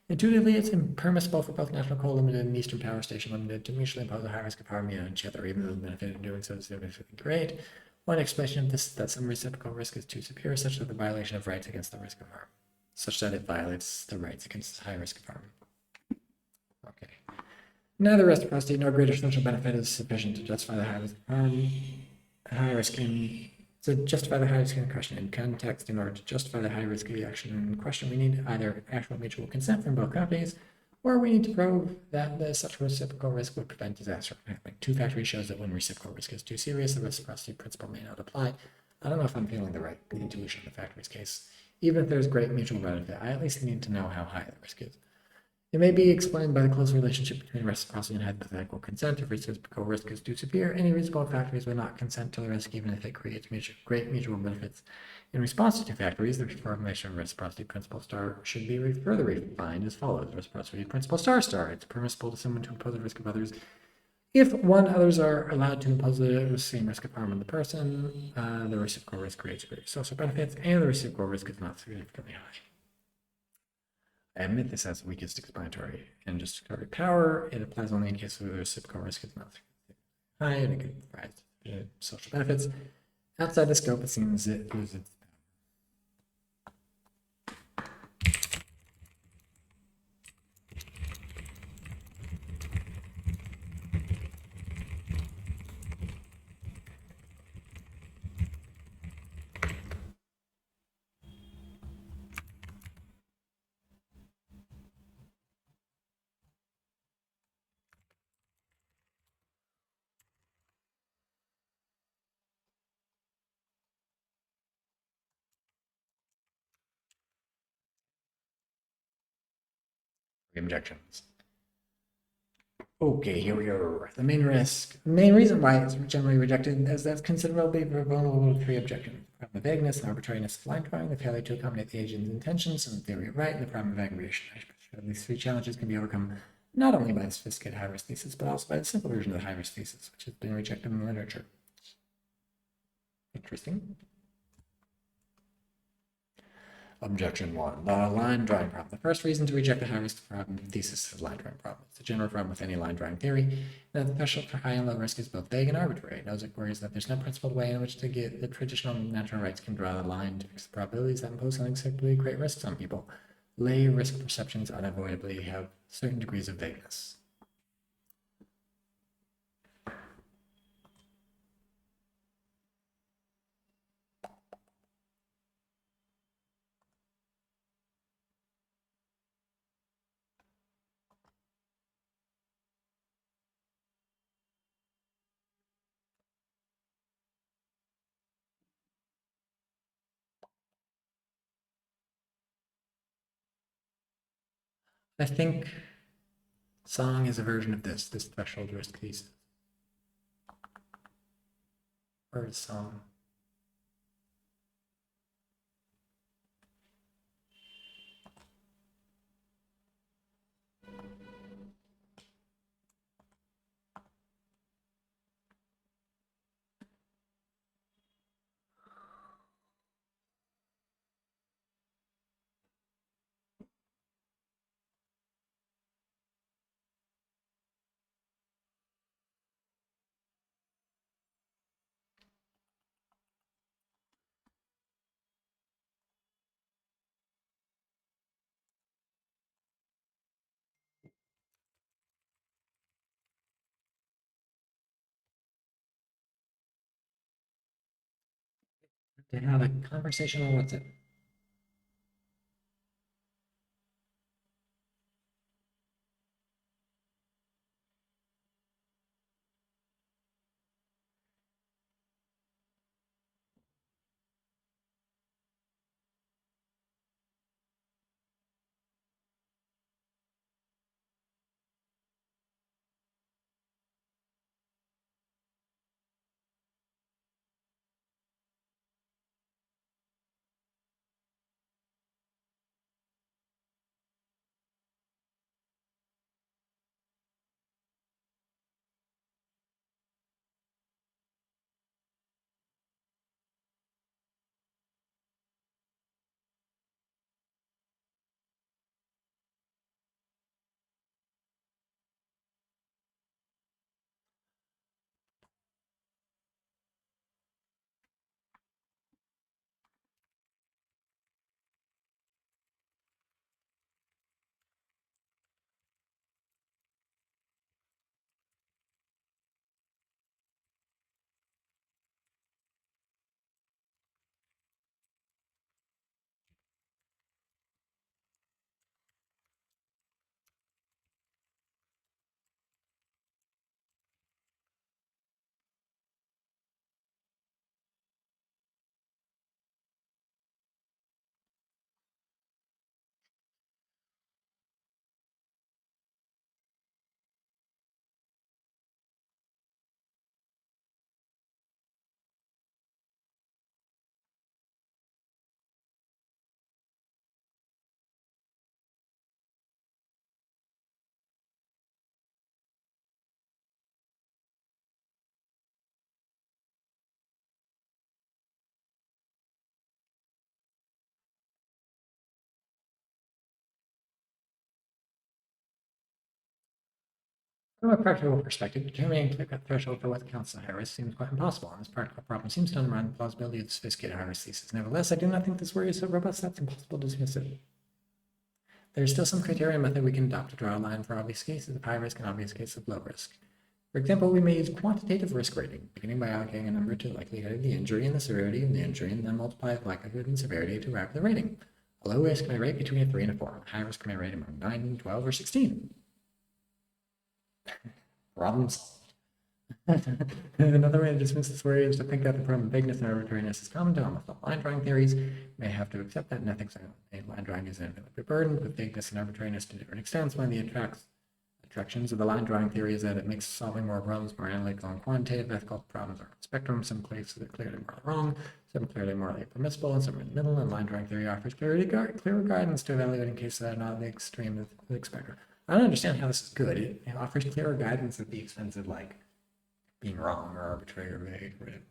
Speaker 1: Intuitively, it's impermissible for both National Coal Limited and Eastern Power Station Limited to mutually impose a high risk of harm on each other, even though the benefit of doing so is significantly great. One explanation of this is that some reciprocal risk is too severe, such that the violation of rights against the risk of harm, such that it violates the rights against the high risk of harm. Okay. Neither reciprocity nor greater social benefit is sufficient to justify the high risk of harm. High risk in question. In context, in order to justify the high risk of the action in question, we need either actual mutual consent from both companies, or we need to prove that such reciprocal risk would prevent disaster from happening. Two factories shows that when reciprocal risk is too serious, the reciprocity principle may not apply. I don't know if I'm feeling the right intuition in the factory's case. Even if there's great mutual benefit, I at least need to know how high the risk is. It may be explained by the close relationship between reciprocity and hypothetical consent. If reciprocal risk is too severe, any reasonable factories will not consent to the risk, even if it creates great mutual benefits. In response to two factories, the formulation of reciprocity principle star should be further refined as follows. Reciprocity principle star. It's permissible to someone to impose the risk of others if others are allowed to impose the same risk of harm on the person. The reciprocal risk creates great social benefits, and the reciprocal risk is not significantly high. I admit this has the weakest explanatory and justificatory power. It applies only in cases where the reciprocal risk is not high and it could provide social benefits. Outside the scope, it seems it loses its objections. Okay, here we are. The main reason why it's generally rejected is that it's considerably vulnerable to three objections: the problem of vagueness and arbitrariness of line drawing, the failure to accommodate the agent's intentions and the theory of right, and the problem of aggregation. These three challenges can be overcome not only by the sophisticated high-risk thesis, but also by the simple version of the high-risk thesis, which has been rejected in the literature. Interesting. Objection 1. The line drawing problem. The first reason to reject the high-risk problem thesis is the line drawing problem. It's a general problem with any line drawing theory that the threshold for high and low risk is both vague and arbitrary. No worries that there's no principled way in which to get the traditional natural rights can draw the line to fix the probabilities that impose unacceptably great risks on people. Lay risk perceptions unavoidably have certain degrees of vagueness. I think song is a version of this threshold risk thesis. Or is song? To have a conversation on WhatsApp. From a practical perspective, determining the threshold for what counts as high risk seems quite impossible, and this practical problem seems to undermine the plausibility of the sophisticated high risk thesis. Nevertheless, I do not think this worry is so robust that it's impossible to dismiss it. There is still some criteria and method we can adopt to draw a line for obvious cases of high risk and obvious cases of low risk. For example, we may use quantitative risk rating, beginning by allocating a number to the likelihood of the injury and the severity of the injury, and then multiply the likelihood and severity to arrive at the rating. A low risk may rate between a 3 and a 4. A high risk may rate among 9, 12, or 16. Problem solved. Another way to dismiss this worry is to think that the problem of vagueness and arbitrariness is common to almost all line drawing theories. We may have to accept that in ethics, line drawing is infinitely burdened with vagueness and arbitrariness to different extents when the attracts objections of the line drawing theory is that it makes solving more problems more analytical and quantitative. Ethical problems are on the spectrum. Some cases are clearly morally wrong, some clearly morally permissible, and some are in the middle. And line drawing theory offers clearer guidance to evaluating cases that are not at the extreme of the spectrum. I don't understand how this is good. It offers clearer guidance at the expense of like being wrong or arbitrary or vague. Right?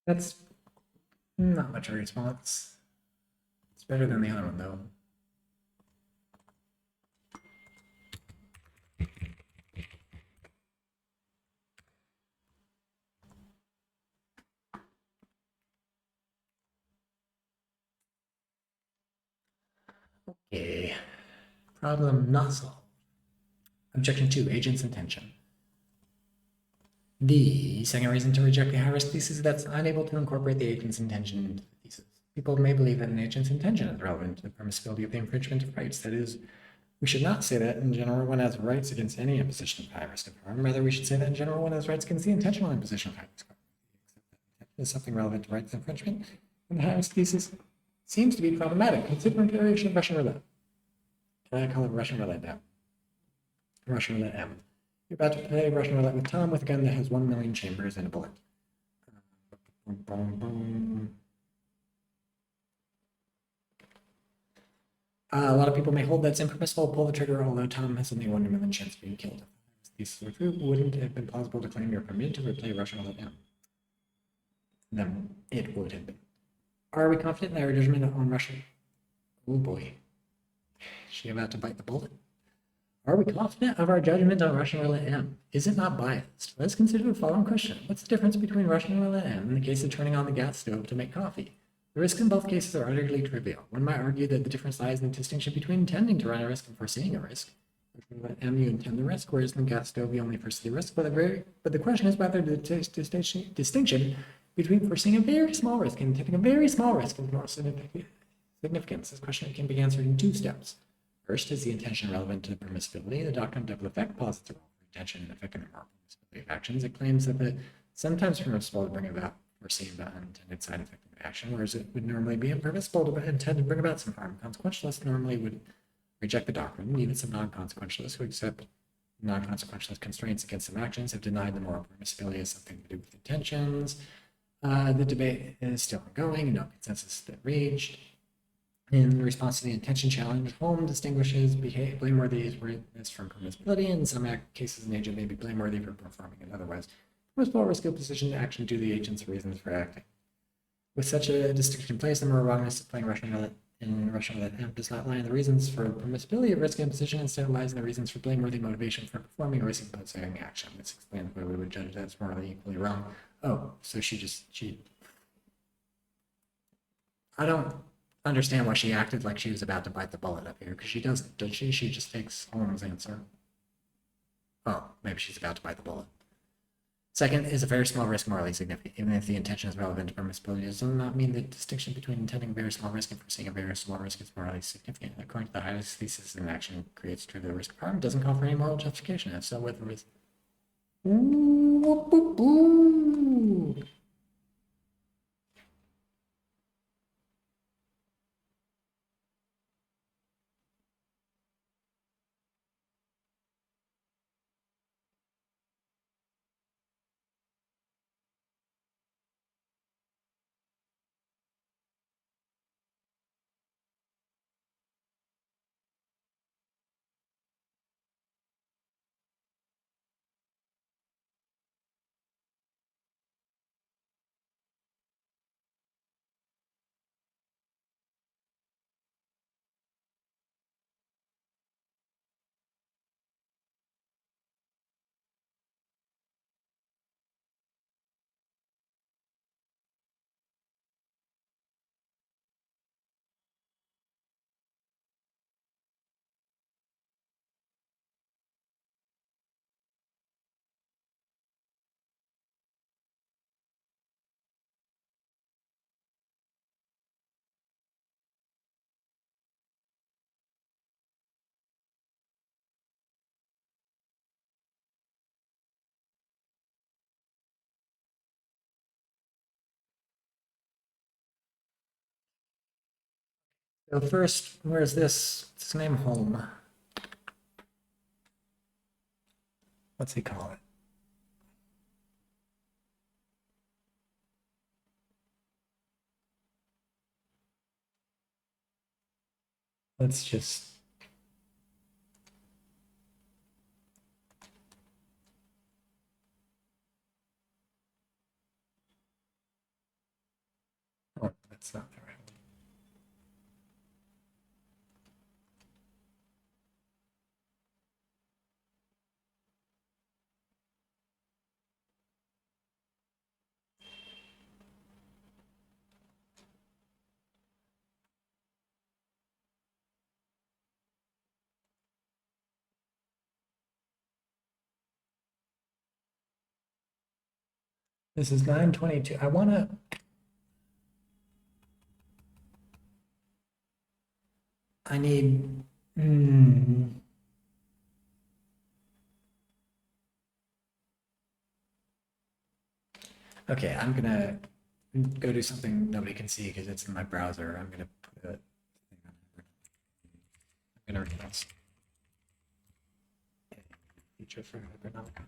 Speaker 1: That's not much of a response. It's better than the other one, though. Okay. Problem not solved. Objection 2, agent's intention. The second reason to reject the high-risk thesis is that it's unable to incorporate the agent's intention into the thesis. People may believe that an agent's intention is relevant to the permissibility of the infringement of rights. That is, we should not say that in general one has rights against any imposition of high risk of harm. Rather, we should say that in general one has rights against the intentional imposition of high risk of harm. Is something relevant to rights infringement? And the high risk thesis seems to be problematic, considering the variation of Russian roulette. Can I call it Russian roulette now? Russian roulette M. You're about to play Russian roulette with Tom with a gun that has 1 million chambers and a bullet. A lot of people may hold that it's impermissible to pull the trigger, although Tom has only 1 million chance of being killed. If these were true, wouldn't it have been plausible to claim you're permitted to replay Russian roulette now? Then it would have been. Are we confident in our judgment on Russian? Oh boy. Is she about to bite the bullet? Are we confident of our judgment on Russian roulette M? Is it not biased? Let's consider the following question. What's the difference between Russian roulette M and the case of turning on the gas stove to make coffee? The risks in both cases are utterly trivial. One might argue that the difference lies in the distinction between intending to run a risk and foreseeing a risk. Russian roulette M, you intend the risk, whereas in the gas stove, you only foresee the risk. But the question is whether the distinction between foreseeing a very small risk and intending a very small risk is more significance. This question can be answered in 2 steps. First, is the intention relevant to the permissibility? The doctrine of double effect posits a role for intention and effect in the moral permissibility of actions. It claims that the sometimes permissible to bring about foreseen but unintended side effect of an action, whereas it would normally be impermissible to intend to bring about some harm. Consequentialists normally would reject the doctrine, even some non-consequentialists who accept non-consequential constraints against some actions have denied the moral permissibility of something to do with intentions. The debate is still ongoing, no consensus has been reached. In response to the intention challenge, Holm distinguishes blameworthy from permissibility. In some cases, an agent may be blameworthy for performing an otherwise permissible risk of position to action due to the agent's reasons for acting. With such a distinction in place, the moral wrongness of playing Russian roulette does not lie in the reasons for permissibility of risk imposition, instead it lies in the reasons for blameworthy motivation for performing a risk imposing action. This explains why we would judge that as morally equally wrong. Oh, so I don't understand why she acted like she was about to bite the bullet up here, because she doesn't, does she? She just takes Holmes' answer. Oh, maybe she's about to bite the bullet. Second, is a very small risk morally significant? Even if the intention is relevant to permissibility, it does not mean the distinction between intending a very small risk and foreseeing a very small risk is morally significant. According to the highest thesis, an action creates true to the risk of harm, doesn't call for any moral justification. If so, with the risk. Ooh. So first, where's this? What's his name? Holm. What's he call it? Let's just. Oh, that's not the right one. This is 922. I need. Okay, I'm gonna go do something nobody can see because it's in my browser. I'm gonna put a thing on here. I'm gonna request a feature for Hypernomica.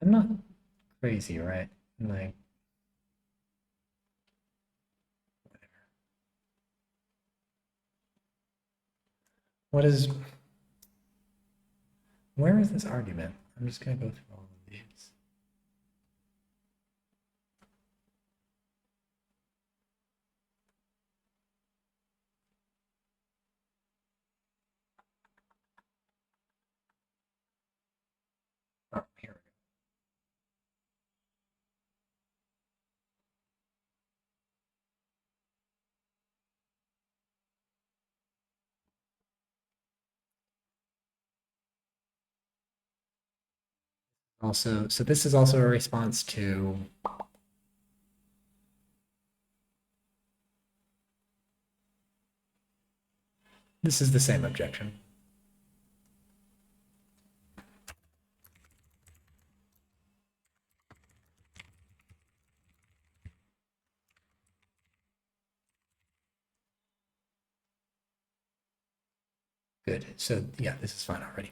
Speaker 1: I'm not crazy, right? Like, what is, where is this argument? I'm just gonna go through all of these. Oh, here we go. Also, so this is also a response to, this is the same objection. Good. So yeah, this is fine already.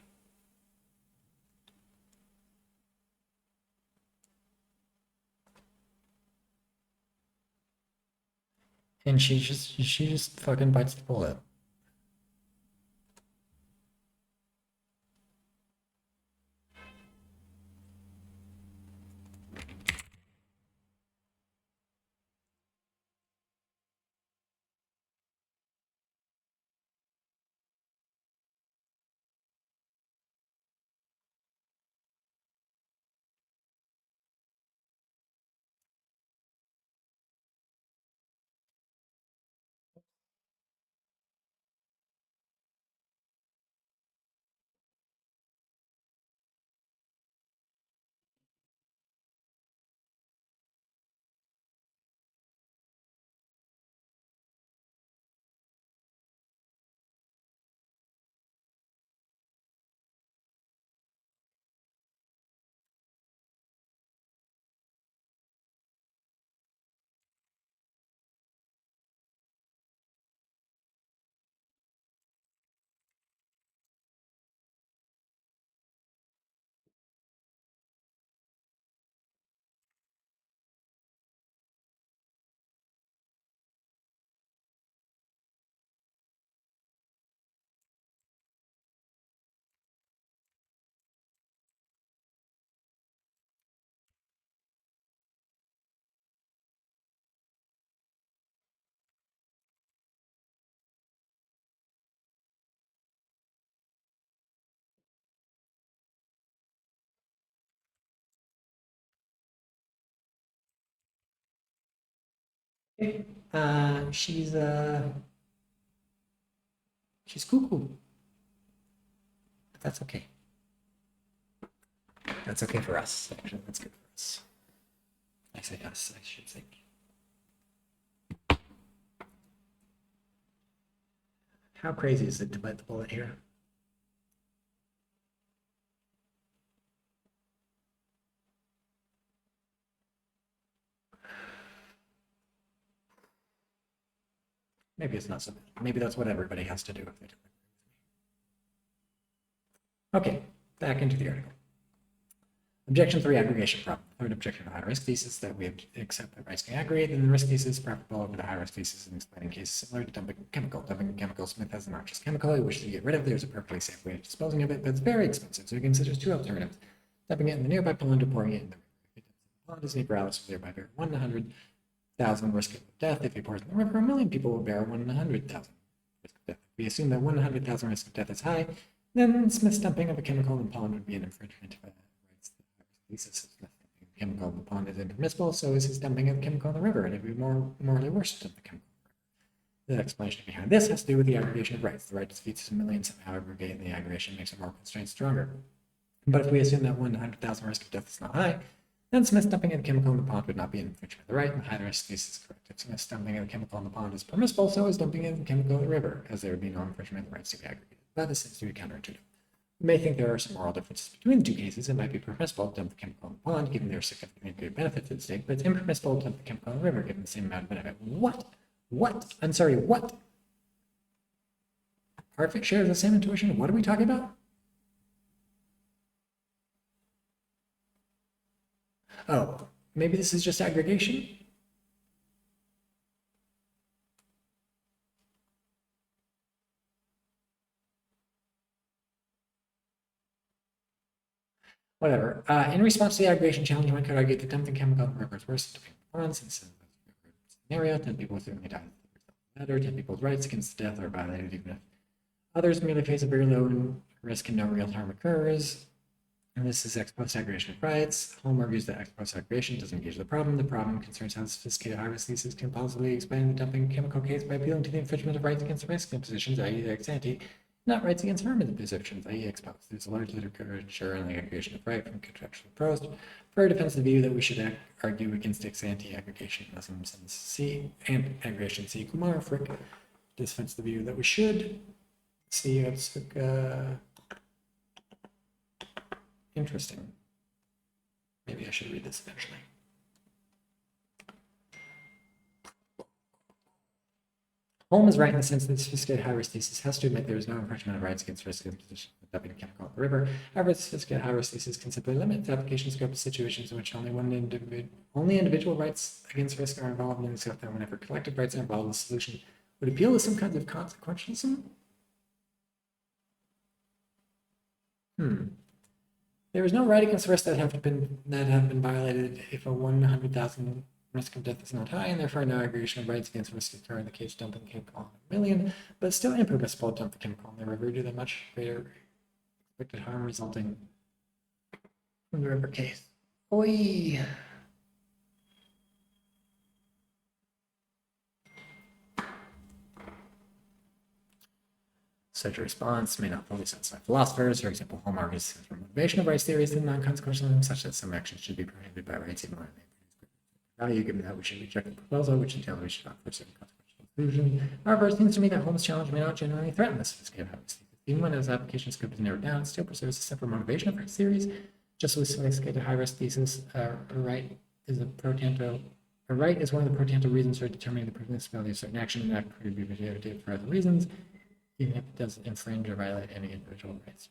Speaker 1: And she just fucking bites the bullet. Okay. She's cuckoo. But that's okay. That's okay for us. Actually, that's good for us. I say us, I should say. How crazy is it to bite the bullet here? Maybe it's not so bad. Maybe that's what everybody has to do if they do it. Okay, back into the article. Objection 3, aggregation problem. Third objection to high-risk thesis that we accept that risk can aggregate, and the risk thesis is preferable over the high-risk thesis in explaining cases similar to dumping a chemical. Dumping a chemical, Smith has a noxious chemical he wishes to get rid of. There's a perfectly safe way of disposing of it, but it's very expensive, so he considers two alternatives: dumping it in the nearby pond or pouring it in the river. If he dumps it in the pond, his neighbor Alice will thereby bear 1 in 100,000 risk of death. If he pours in the river, 1,000,000 people will bear 1 in 100,000 risk of death. If we assume that 1 in 100,000 risk of death is high, then Smith's dumping of a chemical in the pond would be an infringement of rights. Thesis is that the chemical in the pond is impermissible, so is his dumping of chemical in the river, and it would be more morally worse to dump the chemical. The explanation behind this has to do with the aggregation of rights. The right defeats a million somehow aggregate, and the aggregation makes a moral constraint stronger. But if we assume that 1 in 100,000 risk of death is not high, then Smith's dumping of chemical in the pond would not be an infringement of the right, and the high risk thesis is correct. If Smith's dumping of the chemical in the pond is permissible, so is dumping of the chemical in the river, as there would be no infringement of the rights to be aggregated. But this seems to be counterintuitive. You may think there are some moral differences between the two cases. It might be permissible to dump the chemical in the pond, given their significant greater benefit to the state, but it's impermissible to dump the chemical in the river, given the same amount of benefit. What? What? I'm sorry, what? Hartford shares the same intuition. What are we talking about? Oh, maybe this is just aggregation? Whatever. In response to the aggregation challenge, one could argue that dumping chemical records worse to performance in scenario. 10 people certainly died. Matter. 10 people's rights against death are violated, even if others merely face a very low risk and no real harm occurs. And this is ex post aggregation of rights. Holm argues that ex post aggregation doesn't engage the problem. The problem concerns how sophisticated high-risk thesis can possibly explain the dumping chemical case by appealing to the infringement of rights against risk impositions, i.e. ex ante, not rights against harm in the positions, i.e. ex post. There's a large literature on the aggregation of right from contractual prose. Further defends the view that we should argue against ex ante aggregation Muslims and C and aggregation C. Kumar Frick defends the view that we should. See, it's interesting. Maybe I should read this eventually. Holm is right in the sense that the sophisticated high-risk thesis has to admit there is no infringement of rights against risk imposition of dumping a chemical in the river. However, the sophisticated high-risk thesis can simply limit the application scope to situations in which only individual rights against risk are involved, and except that whenever collective rights are involved, the solution would appeal to some kinds of consequentialism. There is no right against risk that have been violated if a 100,000 risk of death is not high, and therefore no aggregation of rights against risk occur in the case dumping chemical on a million, but still impermissible to dump the chemical in the river due to the much greater expected harm resulting from the river case. Oi. Such a response may not fully satisfy philosophers. For example, Holm argues for motivation of rights theories and non-consequentialism, such that some actions should be prohibited by rights even when they produce value, given that we should reject the proposal, which entails we should offer certain consequential conclusion. However, it seems to me that Holm's challenge may not genuinely threaten the sophisticated rights theory. Even when his application scope is narrowed down, it still preserves a separate motivation of rights theories. Just with sophisticated high-risk thesis, a right is one of the pro tanto reasons for determining the permissibility of certain action, and that could be prohibited for other reasons, even if it doesn't infringe or violate any individual rights.